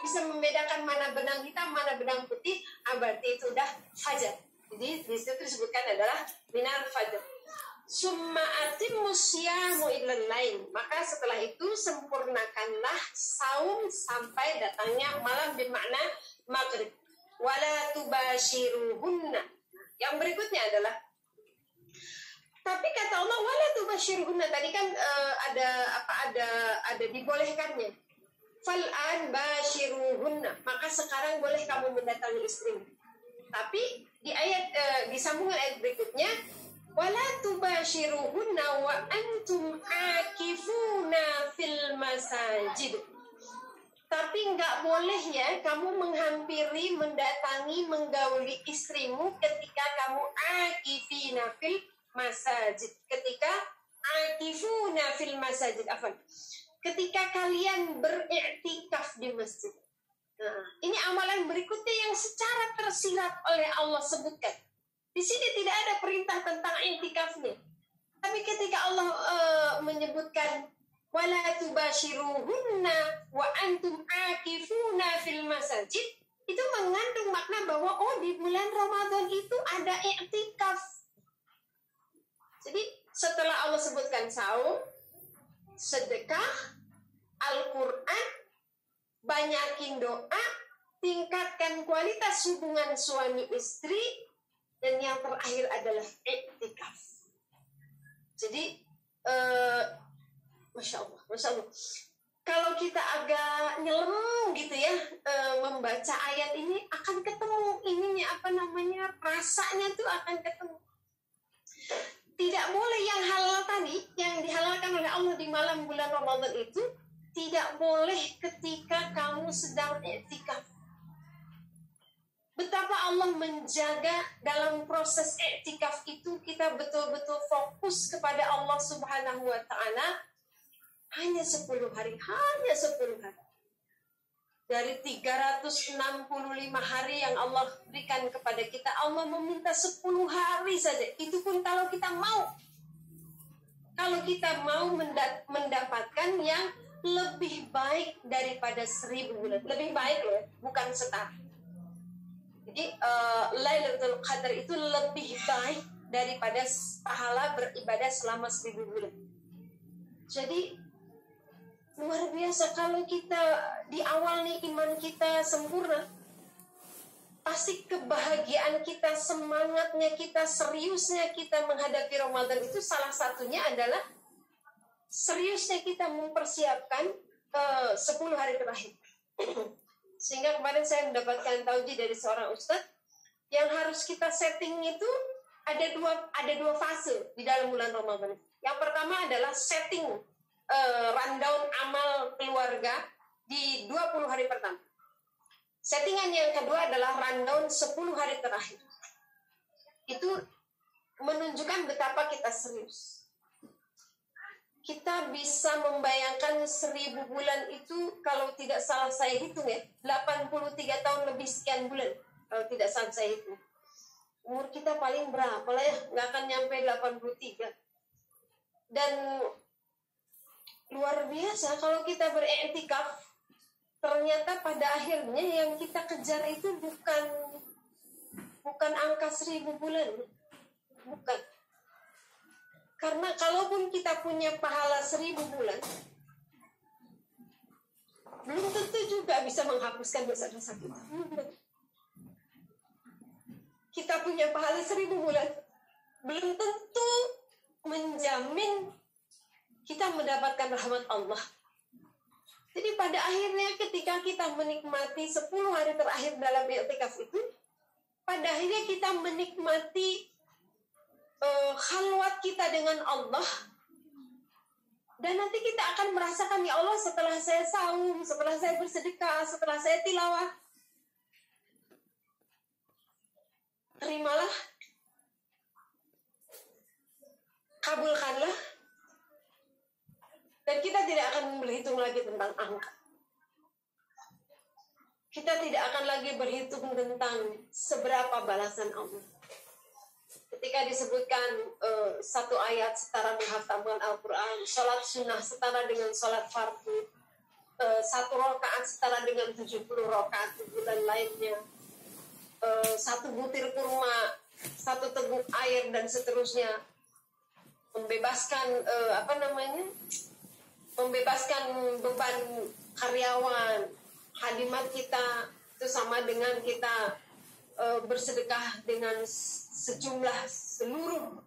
bisa membedakan mana benang hitam, mana benang putih. Berarti itu udah fajar. Jadi di situ disebutkan adalah minar fajar. Summa atimmu syiyamu ilal lail. Maka setelah itu sempurnakanlah saum sampai datangnya malam, bermakna maghrib. Wala tubashiruhunna. Yang berikutnya adalah, tapi kata Allah wala tubashiruhunna tadi kan ada dibolehkannya. fal'an bashiruhunna, maka sekarang boleh kamu mendatangi istrimu. Tapi di ayat di sambungan ayat berikutnya, wala tubashiruhunna wa antum akifuna fil masajid. Tapi nggak boleh ya kamu menghampiri, mendatangi, menggauli istrimu ketika kamu akifina fil masajid. Ketika akifuna fil masajid, ketika kalian beriktikaf di masjid. Nah, ini amalan berikutnya yang secara tersirat oleh Allah sebutkan. Di sini tidak ada perintah tentang iktikafnya. Tapi ketika Allah menyebutkan wala tubashiruhunna wa antum akifuna fil masajid, itu mengandung makna bahwa di bulan Ramadan itu ada iktikaf. Jadi setelah Allah sebutkan saum, sedekah, Al-Quran, banyakin doa, tingkatkan kualitas hubungan suami istri, dan yang terakhir adalah iktikaf. Jadi Masya Allah. Kalau kita agak nyelam gitu ya, membaca ayat ini akan ketemu ininya rasanya tuh akan ketemu. Tidak boleh yang halal tadi, yang dihalalkan oleh Allah di malam bulan Ramadan itu, tidak boleh ketika kamu sedang iktikaf. Betapa Allah menjaga dalam proses iktikaf itu, kita betul-betul fokus kepada Allah Subhanahu wa Ta'ala. Hanya 10 hari. Dari 365 hari yang Allah berikan kepada kita, Allah meminta 10 hari saja. Itu pun kalau kita mau. Kalau kita mau mendapatkan yang lebih baik daripada 1000 bulan. Lebih baik loh, bukan setara. Jadi Lailatul Qadar itu lebih baik daripada pahala beribadah selama 1000 bulan. Jadi luar biasa kalau kita di awal nih iman kita sempurna, pasti kebahagiaan kita, semangatnya kita, seriusnya kita menghadapi Ramadan itu salah satunya adalah seriusnya kita mempersiapkan 10 hari terakhir. Sehingga kemarin saya mendapatkan tauji dari seorang ustadz yang harus kita setting itu ada dua fase di dalam bulan Ramadan. Yang pertama adalah setting rundown amal keluarga di 20 hari pertama. Settingan yang kedua adalah rundown 10 hari terakhir. Itu menunjukkan betapa kita serius. Kita bisa membayangkan 1000 bulan itu, kalau tidak salah saya hitung ya, 83 tahun lebih sekian bulan. Kalau tidak salah saya hitung. Umur kita paling berapa lah ya? Nggak akan nyampe 83. Dan luar biasa kalau kita beriktikaf, ternyata pada akhirnya yang kita kejar itu bukan angka 1000 bulan, bukan. Karena kalaupun kita punya pahala 1000 bulan, belum tentu juga bisa menghapuskan dosa-dosa kita. Kita punya pahala 1000 bulan, belum tentu menjamin kita mendapatkan rahmat Allah. Jadi pada akhirnya ketika kita menikmati 10 hari terakhir dalam i'tikaf itu, pada akhirnya kita menikmati khalwat kita dengan Allah. Dan nanti kita akan merasakan, ya Allah, setelah saya saum, setelah saya bersedekah, setelah saya tilawah, terimalah, kabulkanlah. Dan kita tidak akan berhitung lagi tentang angka. Kita tidak akan lagi berhitung tentang seberapa balasan Allah. Ketika disebutkan satu ayat setara menghafalkan Al-Quran, sholat sunnah setara dengan sholat fardu, satu rakaat setara dengan 70 rakaat di bulan lainnya, satu butir kurma, satu teguk air, dan seterusnya, membebaskan membebaskan beban karyawan, hadimat kita, itu sama dengan kita bersedekah dengan seluruh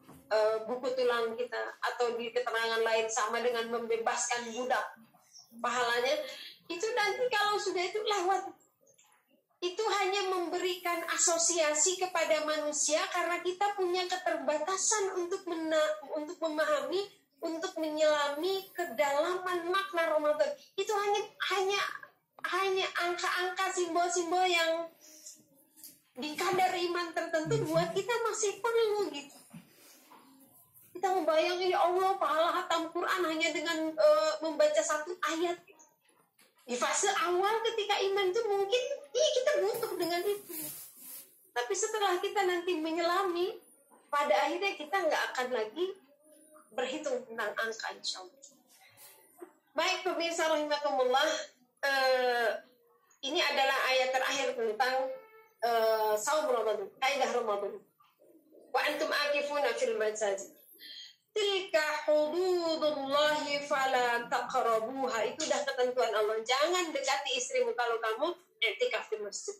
buku tulang kita, atau di keterangan lain sama dengan membebaskan budak. Pahalanya Itu nanti kalau sudah itu lewat. Itu hanya memberikan asosiasi kepada manusia karena kita punya keterbatasan untuk memahami, untuk menyelami kedalaman makna Ramadan. Itu hanya angka-angka, simbol-simbol yang di kadar iman tertentu buat kita masih perlu gitu. Kita membayangkan ya Allah pahala hatam Quran hanya dengan membaca satu ayat. Di fase awal ketika iman itu mungkin kita butuh dengan itu. Tapi setelah kita nanti menyelami, pada akhirnya kita nggak akan lagi berhitung tentang angka, insya Allah. Baik pemirsa rahimakumullah, ini adalah ayat terakhir tentang saum Ramadan, kaidah Ramadan. Wa antum akifuna fil masajid. Tilka hududullahi fala taqrabuha. Itu dah ketentuan Allah. Jangan dekati istrimu kalau kamu i'tikaf di masjid.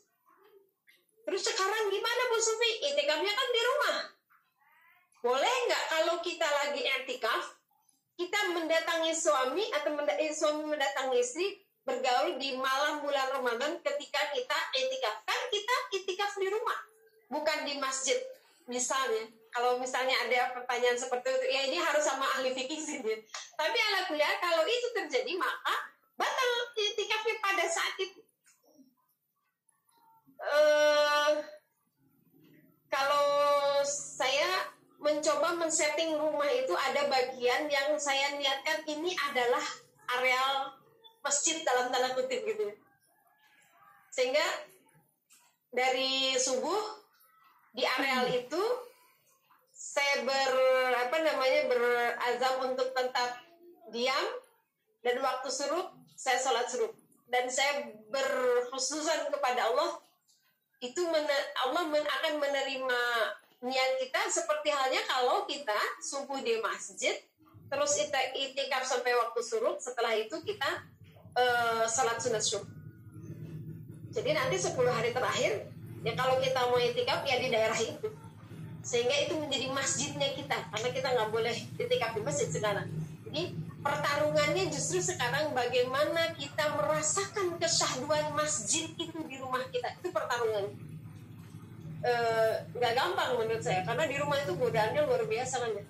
Terus sekarang gimana Bu Sufi? I'tikafnya kan di rumah. Boleh nggak kalau kita lagi i'tikaf, kita mendatangi suami atau suami mendatangi istri, bergaul di malam bulan Ramadan ketika kita i'tikaf? Kan kita i'tikaf di rumah, bukan di masjid. Misalnya, kalau misalnya ada pertanyaan seperti itu, ya ini harus sama ahli fikih sih. Tapi ala kuliah, kalau itu terjadi maka batal i'tikafnya pada saat itu. Kalau saya mencoba men-setting rumah itu ada bagian yang saya niatkan ini adalah areal masjid dalam tanda kutip gitu. Sehingga dari subuh di areal itu saya berazam untuk tetap diam, dan waktu suruk saya sholat suruk, dan saya berkhususan kepada Allah. Itu Allah akan menerima niat kita seperti halnya kalau kita subuh di masjid, terus kita i'tikaf sampai waktu suruk, setelah itu kita sholat sunat syuruk. Jadi nanti 10 hari terakhir ya kalau kita mau i'tikaf ya di daerah itu, sehingga itu menjadi masjidnya kita, karena kita nggak boleh i'tikaf di masjid sekarang. Jadi pertarungannya justru sekarang bagaimana kita merasakan kesyahduan masjid itu di rumah kita. Itu pertarungan. Nggak gampang menurut saya, karena di rumah itu godaannya luar biasa kan ya.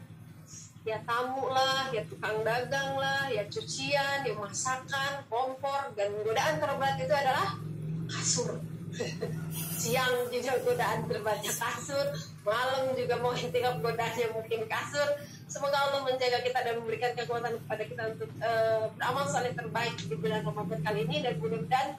Ya tamu lah, ya tukang dagang lah, ya cucian, ya masakan, kompor, dan godaan terberat itu adalah kasur. Siang juga godaan terbanyak kasur, malam juga mau i'tikaf godaannya mungkin kasur. Semoga Allah menjaga kita dan memberikan kekuatan kepada kita untuk beramal saleh terbaik di bulan Ramadan kali ini, dan mudah-mudahan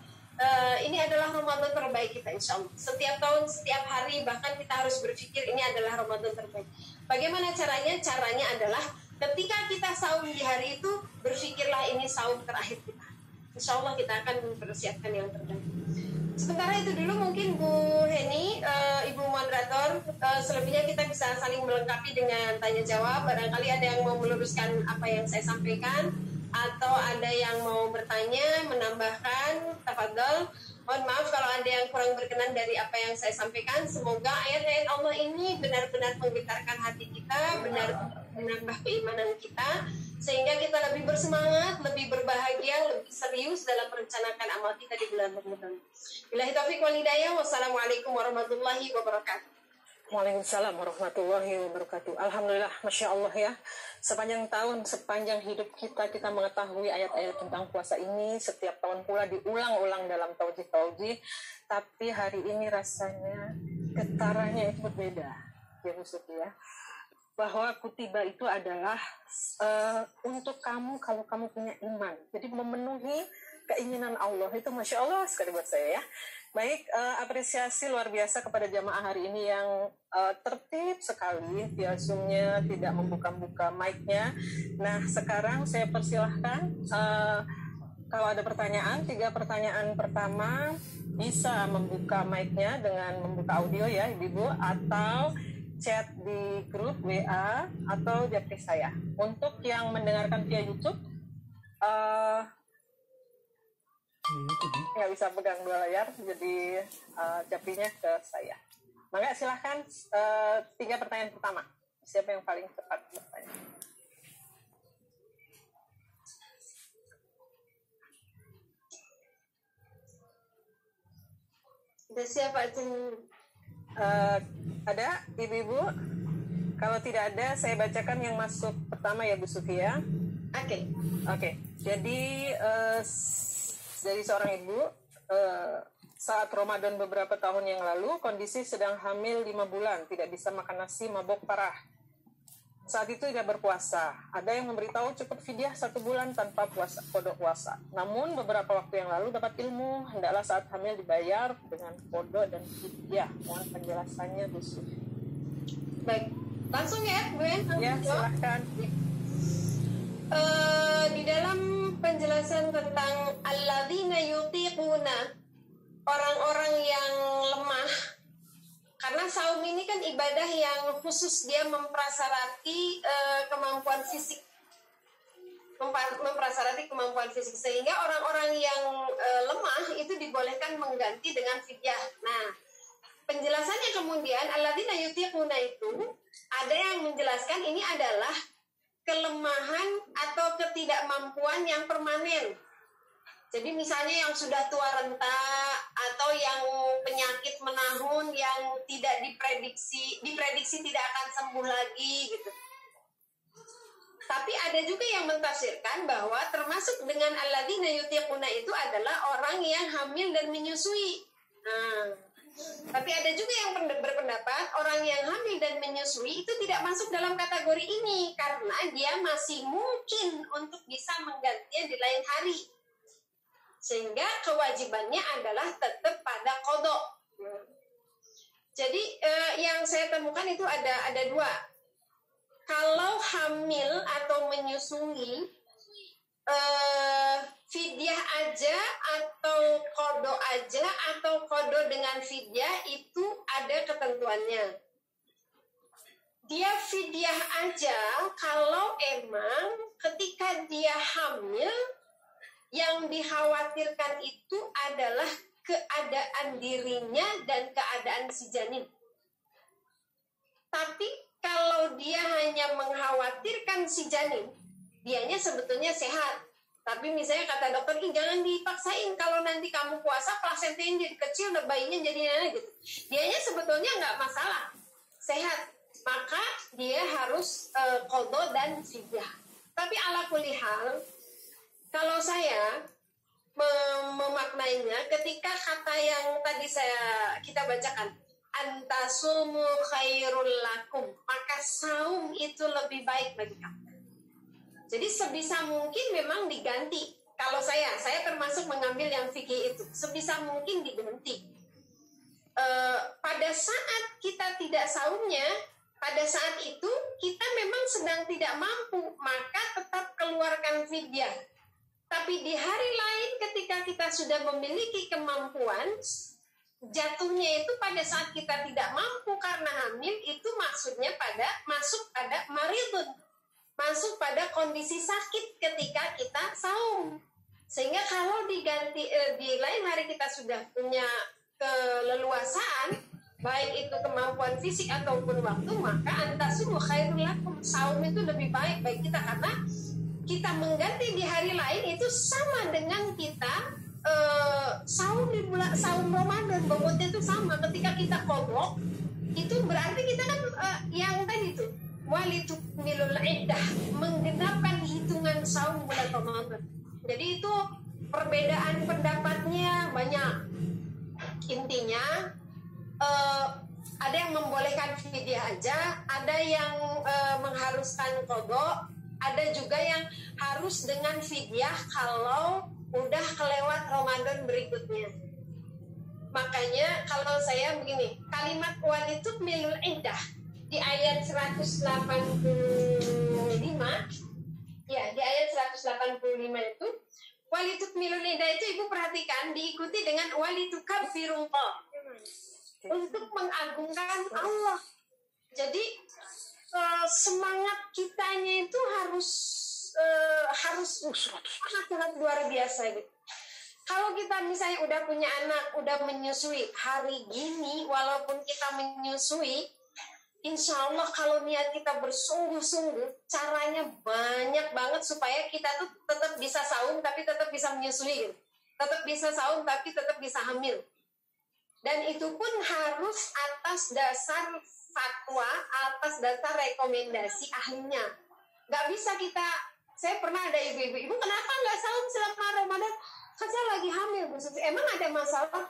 ini adalah Ramadan terbaik kita insya Allah. Setiap tahun, setiap hari, bahkan kita harus berpikir ini adalah Ramadan terbaik. Bagaimana caranya? Caranya adalah ketika kita saum di hari itu, berpikirlah ini saum terakhir kita. Insya Allah kita akan mempersiapkan yang terbaik. Sementara itu dulu mungkin Bu Heni, Ibu moderator, selebihnya kita bisa saling melengkapi dengan tanya jawab. Barangkali ada yang mau meluruskan apa yang saya sampaikan, atau ada yang mau bertanya, menambahkan, tafadhol. Mohon maaf kalau ada yang kurang berkenan dari apa yang saya sampaikan. Semoga ayat-ayat Allah ini benar-benar menggetarkan hati kita, benar menambah keimanan kita, sehingga kita lebih bersemangat, lebih berbahagia, lebih serius dalam merencanakan amal kita di bulan Ramadan. Billahi taufiq wal hidayah. Wassalamualaikum warahmatullahi wabarakatuh. Waalaikumsalam warahmatullahi wabarakatuh. Alhamdulillah, Masya Allah ya. Sepanjang tahun, sepanjang hidup kita mengetahui ayat-ayat tentang puasa ini. Setiap tahun pula diulang-ulang dalam taujih-taujih. Tapi hari ini rasanya getarannya itu berbeda. Ya Bu Sufi ya. Bahwa kutiba itu adalah untuk kamu kalau kamu punya iman. Jadi memenuhi keinginan Allah. Itu Masya Allah sekali buat saya ya. Baik, apresiasi luar biasa kepada jamaah hari ini yang tertib sekali, via Zoom-nya tidak membuka-buka mic-nya. Nah, sekarang saya persilahkan kalau ada pertanyaan, 3 pertanyaan pertama bisa membuka mic-nya dengan membuka audio ya Ibu, atau chat di grup WA atau japri saya. Untuk yang mendengarkan via YouTube, nggak bisa pegang 2 layar, jadi japrinya ke saya. Maka silahkan 3 pertanyaan pertama. Siapa yang paling cepat bertanya? Ada siapa itu? Ada ibu-ibu? Kalau tidak ada, saya bacakan yang masuk pertama ya Bu Sufi ya. Oke. Jadi dari seorang ibu, saat Ramadan beberapa tahun yang lalu, kondisi sedang hamil 5 bulan, tidak bisa makan nasi, mabok parah. Saat itu tidak berpuasa. Ada yang memberitahu cukup fidyah 1 bulan tanpa puasa, kodok puasa. Namun beberapa waktu yang lalu dapat ilmu, hendaklah saat hamil dibayar dengan kodok dan fidyah. Mohon penjelasannya Bu Sufi. Baik, langsung ya Bu En. Ya, silahkan. Di dalam penjelasan tentang alladzina yutiquna, orang-orang yang lemah, karena saum ini kan ibadah yang khusus, dia memprasarati kemampuan fisik, sehingga orang-orang yang lemah itu dibolehkan mengganti dengan fidyah. Nah, penjelasannya kemudian alladzina yutiquna itu ada yang menjelaskan ini adalah kelemahan atau ketidakmampuan yang permanen. Jadi misalnya yang sudah tua renta atau yang penyakit menahun yang tidak diprediksi tidak akan sembuh lagi gitu. Tapi ada juga yang mentafsirkan bahwa termasuk dengan alladzina yutiquna itu adalah orang yang hamil dan menyusui. Nah, tapi ada juga yang berpendapat orang yang hamil dan menyusui itu tidak masuk dalam kategori ini karena dia masih mungkin untuk bisa menggantinya di lain hari. Sehingga kewajibannya adalah tetap pada kodok. Jadi yang saya temukan itu ada 2. Kalau hamil atau menyusui, fidyah aja atau kodok aja atau kodok dengan fidyah itu ada ketentuannya. Dia fidyah aja kalau emang ketika dia hamil yang dikhawatirkan itu adalah keadaan dirinya dan keadaan si janin. Tapi kalau dia hanya mengkhawatirkan si janin, dianya sebetulnya sehat. Tapi misalnya kata dokter, jangan dipaksain, kalau nanti kamu puasa plasentanya jadi kecil, bayinya jadi nenek gitu. Dianya sebetulnya nggak masalah, sehat. Maka dia harus qadha dan fidyah. Tapi ala kulli hal, kalau saya memaknainya, ketika kata yang tadi kita bacakan, antasumu khairul lakum, maka saum itu lebih baik bagi kamu. Jadi sebisa mungkin memang diganti. Kalau saya termasuk mengambil yang fikih itu, sebisa mungkin diganti. Pada saat kita tidak saumnya, pada saat itu kita memang sedang tidak mampu, maka tetap keluarkan fidyah. Tapi di hari lain ketika kita sudah memiliki kemampuan, jatuhnya itu pada saat kita tidak mampu karena hamil, itu maksudnya masuk pada maridun, masuk pada kondisi sakit ketika kita saum. Sehingga kalau diganti di lain hari kita sudah punya keleluasaan, baik itu kemampuan fisik ataupun waktu, maka antasumu khairul lakum, saum itu lebih baik bagi kita karena kita mengganti di hari lain itu sama dengan kita saum di bulan saum Ramadan, bobotnya itu sama. Ketika kita kodok itu berarti kita kan yang tadi itu walitukmilul iddah, menggenapkan hitungan saum bulan Ramadan. Jadi itu perbedaan pendapatnya banyak. Intinya ada yang membolehkan fidyah aja, ada yang mengharuskan kodok, ada juga yang harus dengan fidyah kalau udah kelewat Ramadan berikutnya. Makanya kalau saya begini, kalimat walitukmilul iddah di ayat 185, ya di ayat 185 itu walitukmilul iddah itu ibu perhatikan diikuti dengan walitukabbirullah, untuk mengagungkan Allah. Jadi semangat kitanya itu harus sangat luar biasa gitu. Kalau kita misalnya udah punya anak, udah menyusui hari gini, walaupun kita menyusui, insya Allah kalau niat kita bersungguh-sungguh, caranya banyak banget supaya kita tuh tetap bisa saum tapi tetap bisa menyusui gitu. Tetap bisa saum tapi tetap bisa hamil. Dan itu pun harus atas dasar fatwa, atas dasar rekomendasi ahlinya. Nggak bisa kita, saya pernah ada ibu-ibu, ibu kenapa nggak saum selama Ramadan? Kan saya lagi hamil, Bu Sufi. Emang ada masalah?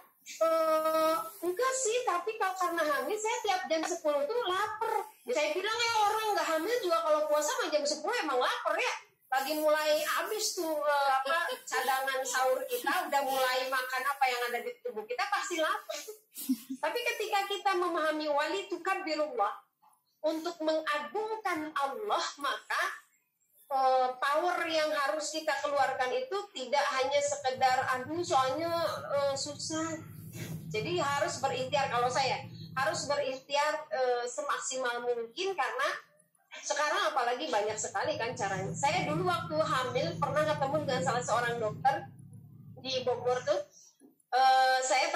Enggak sih, tapi kalau karena hamil, saya tiap jam 10 tuh lapar. Saya bilang ya orang nggak hamil juga kalau puasa mah jam 10 emang lapar ya. Lagi mulai habis tuh cadangan sahur kita, udah mulai makan apa yang ada di tubuh kita, pasti lapar. Tapi ketika kita memahami wali tukabbirullah, untuk mengagungkan Allah, maka power yang harus kita keluarkan itu tidak hanya sekedar aduh soalnya susah. Jadi harus berikhtiar, kalau saya harus berikhtiar semaksimal mungkin, karena sekarang apalagi banyak sekali kan caranya. Saya dulu waktu hamil pernah ketemu dengan salah seorang dokter di Bogor tuh. Saya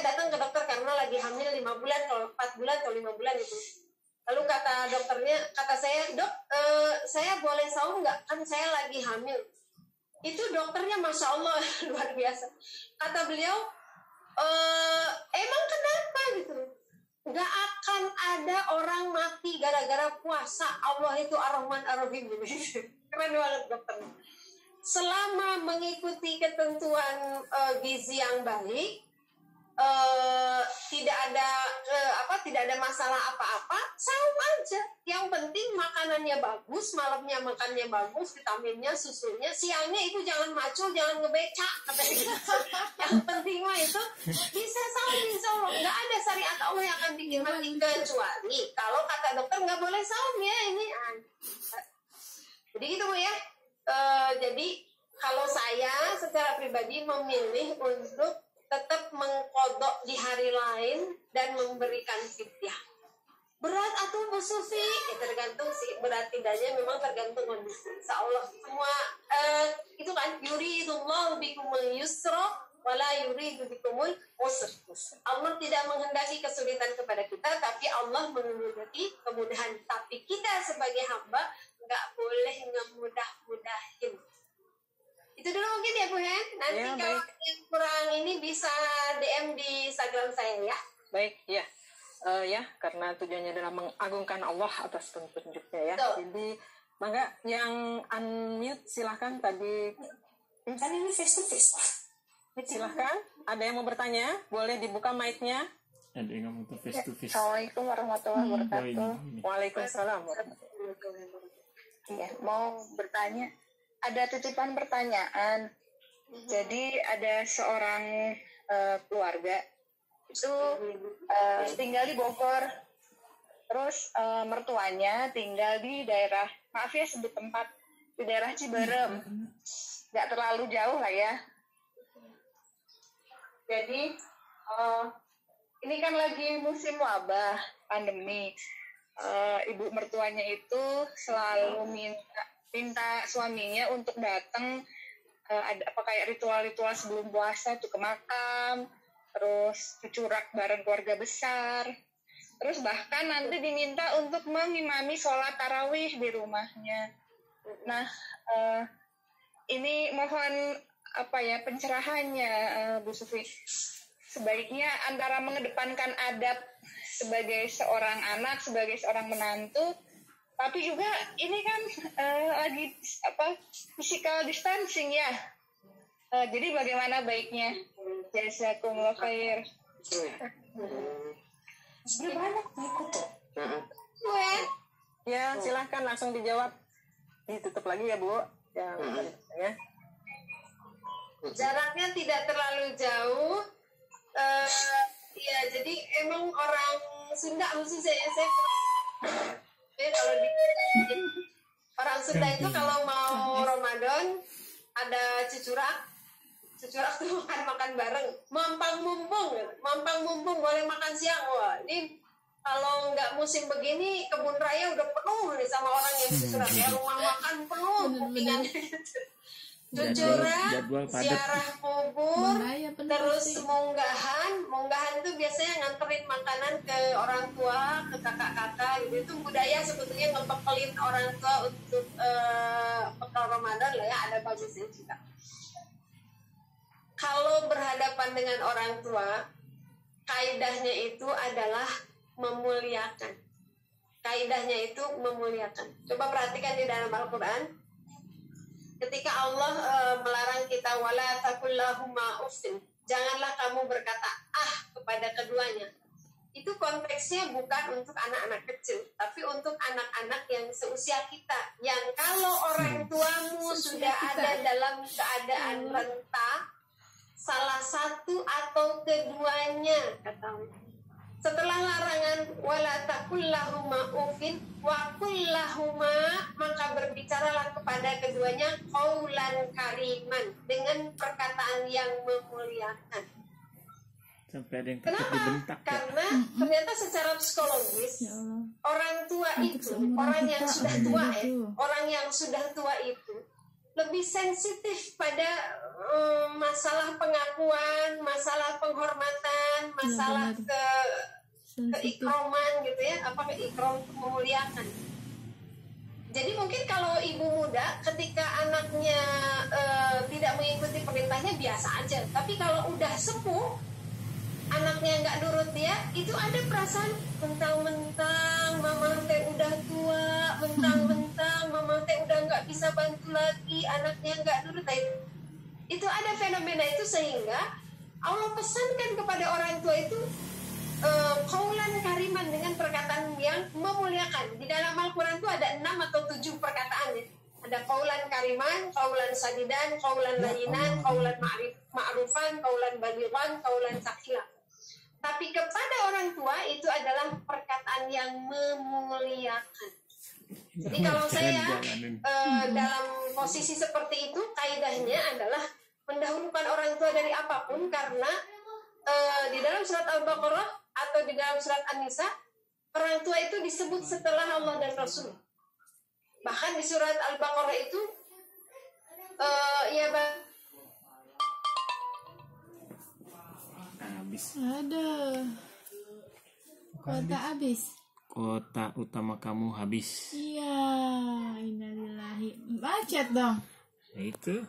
datang ke dokter karena lagi hamil 5 bulan, kalau 4 bulan atau 5 bulan itu. Lalu kata dokternya, kata saya, dok, saya boleh saum nggak? Kan saya lagi hamil. Itu dokternya Masya Allah luar biasa. Kata beliau, emang kenapa gitu? Nggak akan ada orang mati gara-gara puasa. Allah itu Ar-Rahman Ar-Rahim. Keren banget dokternya. Selama mengikuti ketentuan gizi yang baik, tidak ada masalah apa-apa, saum aja. Yang penting makanannya bagus, malamnya makannya bagus, vitaminnya, susunya, siangnya itu jangan macul, jangan ngebecak. Yang penting mah itu bisa saum, insya Allah. Nggak ada syariat Allah yang akan bikin mati, kecuali kalau kata dokter nggak boleh saum ya ini. Jadi gitu Bu ya. Jadi kalau saya secara pribadi memilih untuk tetap mengkodok di hari lain dan memberikan fidyah. Berat atau Bu Sufi? Ya tergantung sih, berat tidaknya memang tergantung kondisi. Insya Allah semua itu kan yuridullahu bikumul yusra wala yuridu bikumul usra. Allah tidak menghendaki kesulitan kepada kita, tapi Allah menghendaki kemudahan. Tapi kita sebagai hamba nggak boleh ngemudah-mudahin. Itu dulu mungkin ya Bu Hen. Nanti ya, kalau yang kurang ini bisa DM di Instagram saya ya. Baik, ya. Ya, karena tujuannya adalah mengagungkan Allah atas petunjuknya ya. Jadi, mangga yang unmute silahkan tadi. Kan ini face to face. Silahkan, ada yang mau bertanya? Boleh dibuka mic-nya. Ada yang mau face to face. Assalamualaikum warahmatullahi wabarakatuh. Waalaikumsalam warahmatullahi wabarakatuh. Iya, mau bertanya. Ada titipan pertanyaan. Jadi ada seorang keluarga itu tinggal di Bogor, terus mertuanya tinggal di daerah, maaf ya sebut tempat, di daerah Ciberem, nggak terlalu jauh lah ya. Jadi ini kan lagi musim wabah, pandemi. Ibu mertuanya itu selalu minta suaminya untuk datang, ada apa kayak ritual-ritual sebelum puasa tuh, ke makam, terus ke curak bareng keluarga besar, terus bahkan nanti diminta untuk mengimami sholat tarawih di rumahnya. Nah, ini mohon pencerahannya, Bu Sufi. Sebaiknya antara mengedepankan adab sebagai seorang anak, sebagai seorang menantu, tapi juga ini kan lagi physical distancing ya. Jadi bagaimana baiknya? Jazakumullah khair. Banyak ikut tuh. Ya, silahkan langsung dijawab. Ditutup lagi ya, Bu. Ya. Jaraknya tidak terlalu jauh. Ya, jadi emang orang Sunda khususnya saya kalau di orang Sunda itu kalau mau Ramadan ada cucurak tuh makan bareng, mampang mumpung boleh makan siang. Wah, ini kalau nggak musim begini kebun raya udah penuh nih sama orang yang cucurak ya, rumah makan penuh bookingannya. Cucurak, ziarah kubur, terus munggahan itu biasanya nganterin makanan ke orang tua, ke kakak-kakak gitu. Itu budaya sebetulnya ngebekelin orang tua untuk bekal Ramadan lah ya, ada bagusnya juga. Kalau berhadapan dengan orang tua, kaidahnya itu adalah memuliakan. Kaidahnya itu memuliakan. Coba perhatikan di dalam Al-Quran. Ketika Allah melarang kita wala taqullahuma uffin, janganlah kamu berkata kepada keduanya. Itu konteksnya bukan untuk anak-anak kecil, tapi untuk anak-anak yang seusia kita. Yang kalau orang tuamu sudah ada dalam keadaan renta, salah satu atau keduanya, kata Allah. Setelah larangan wala taqullahuma uffin wa qullahuma, maka berbicaralah kepada keduanya qaulan kariman, dengan perkataan yang memuliakan. Sampai ada yang takut Kenapa? dibentak. Karena ternyata secara psikologis orang tua itu, orang yang sudah tua orang yang sudah tua itu lebih sensitif pada masalah pengakuan, masalah penghormatan, masalah keikroman gitu ya, keikrom, memuliakan. Jadi mungkin kalau ibu muda ketika anaknya tidak mengikuti perintahnya biasa aja, tapi kalau udah sepuh anaknya nggak nurut dia, itu ada perasaan mentang-mentang mama teh udah tua, mentang-mentang mama teh udah nggak bisa bantu lagi, anaknya nggak nurut. Itu ada fenomena itu, sehingga Allah pesankan kepada orang tua itu qaulan kariman, dengan perkataan yang memuliakan. Di dalam Al-Quran itu ada 6 atau 7 perkataan ya. Ada qaulan kariman, qaulan sadidan, qaulan layinan, qaulan ma'rufan, qaulan balighan, qaulan sakila. Tapi kepada orang tua itu adalah perkataan yang memuliakan. Jadi kalau saya dalam posisi seperti itu, kaidahnya adalah mendahulukan orang tua dari apapun, karena di dalam surat Al-Baqarah atau di dalam surat An-Nisa, orang tua itu disebut setelah Allah dan Rasul. Bahkan di surat Al-Baqarah itu Habis. Ada. Kota habis. Kota utama kamu habis. Iya, innalillahi. Macet dong. Itu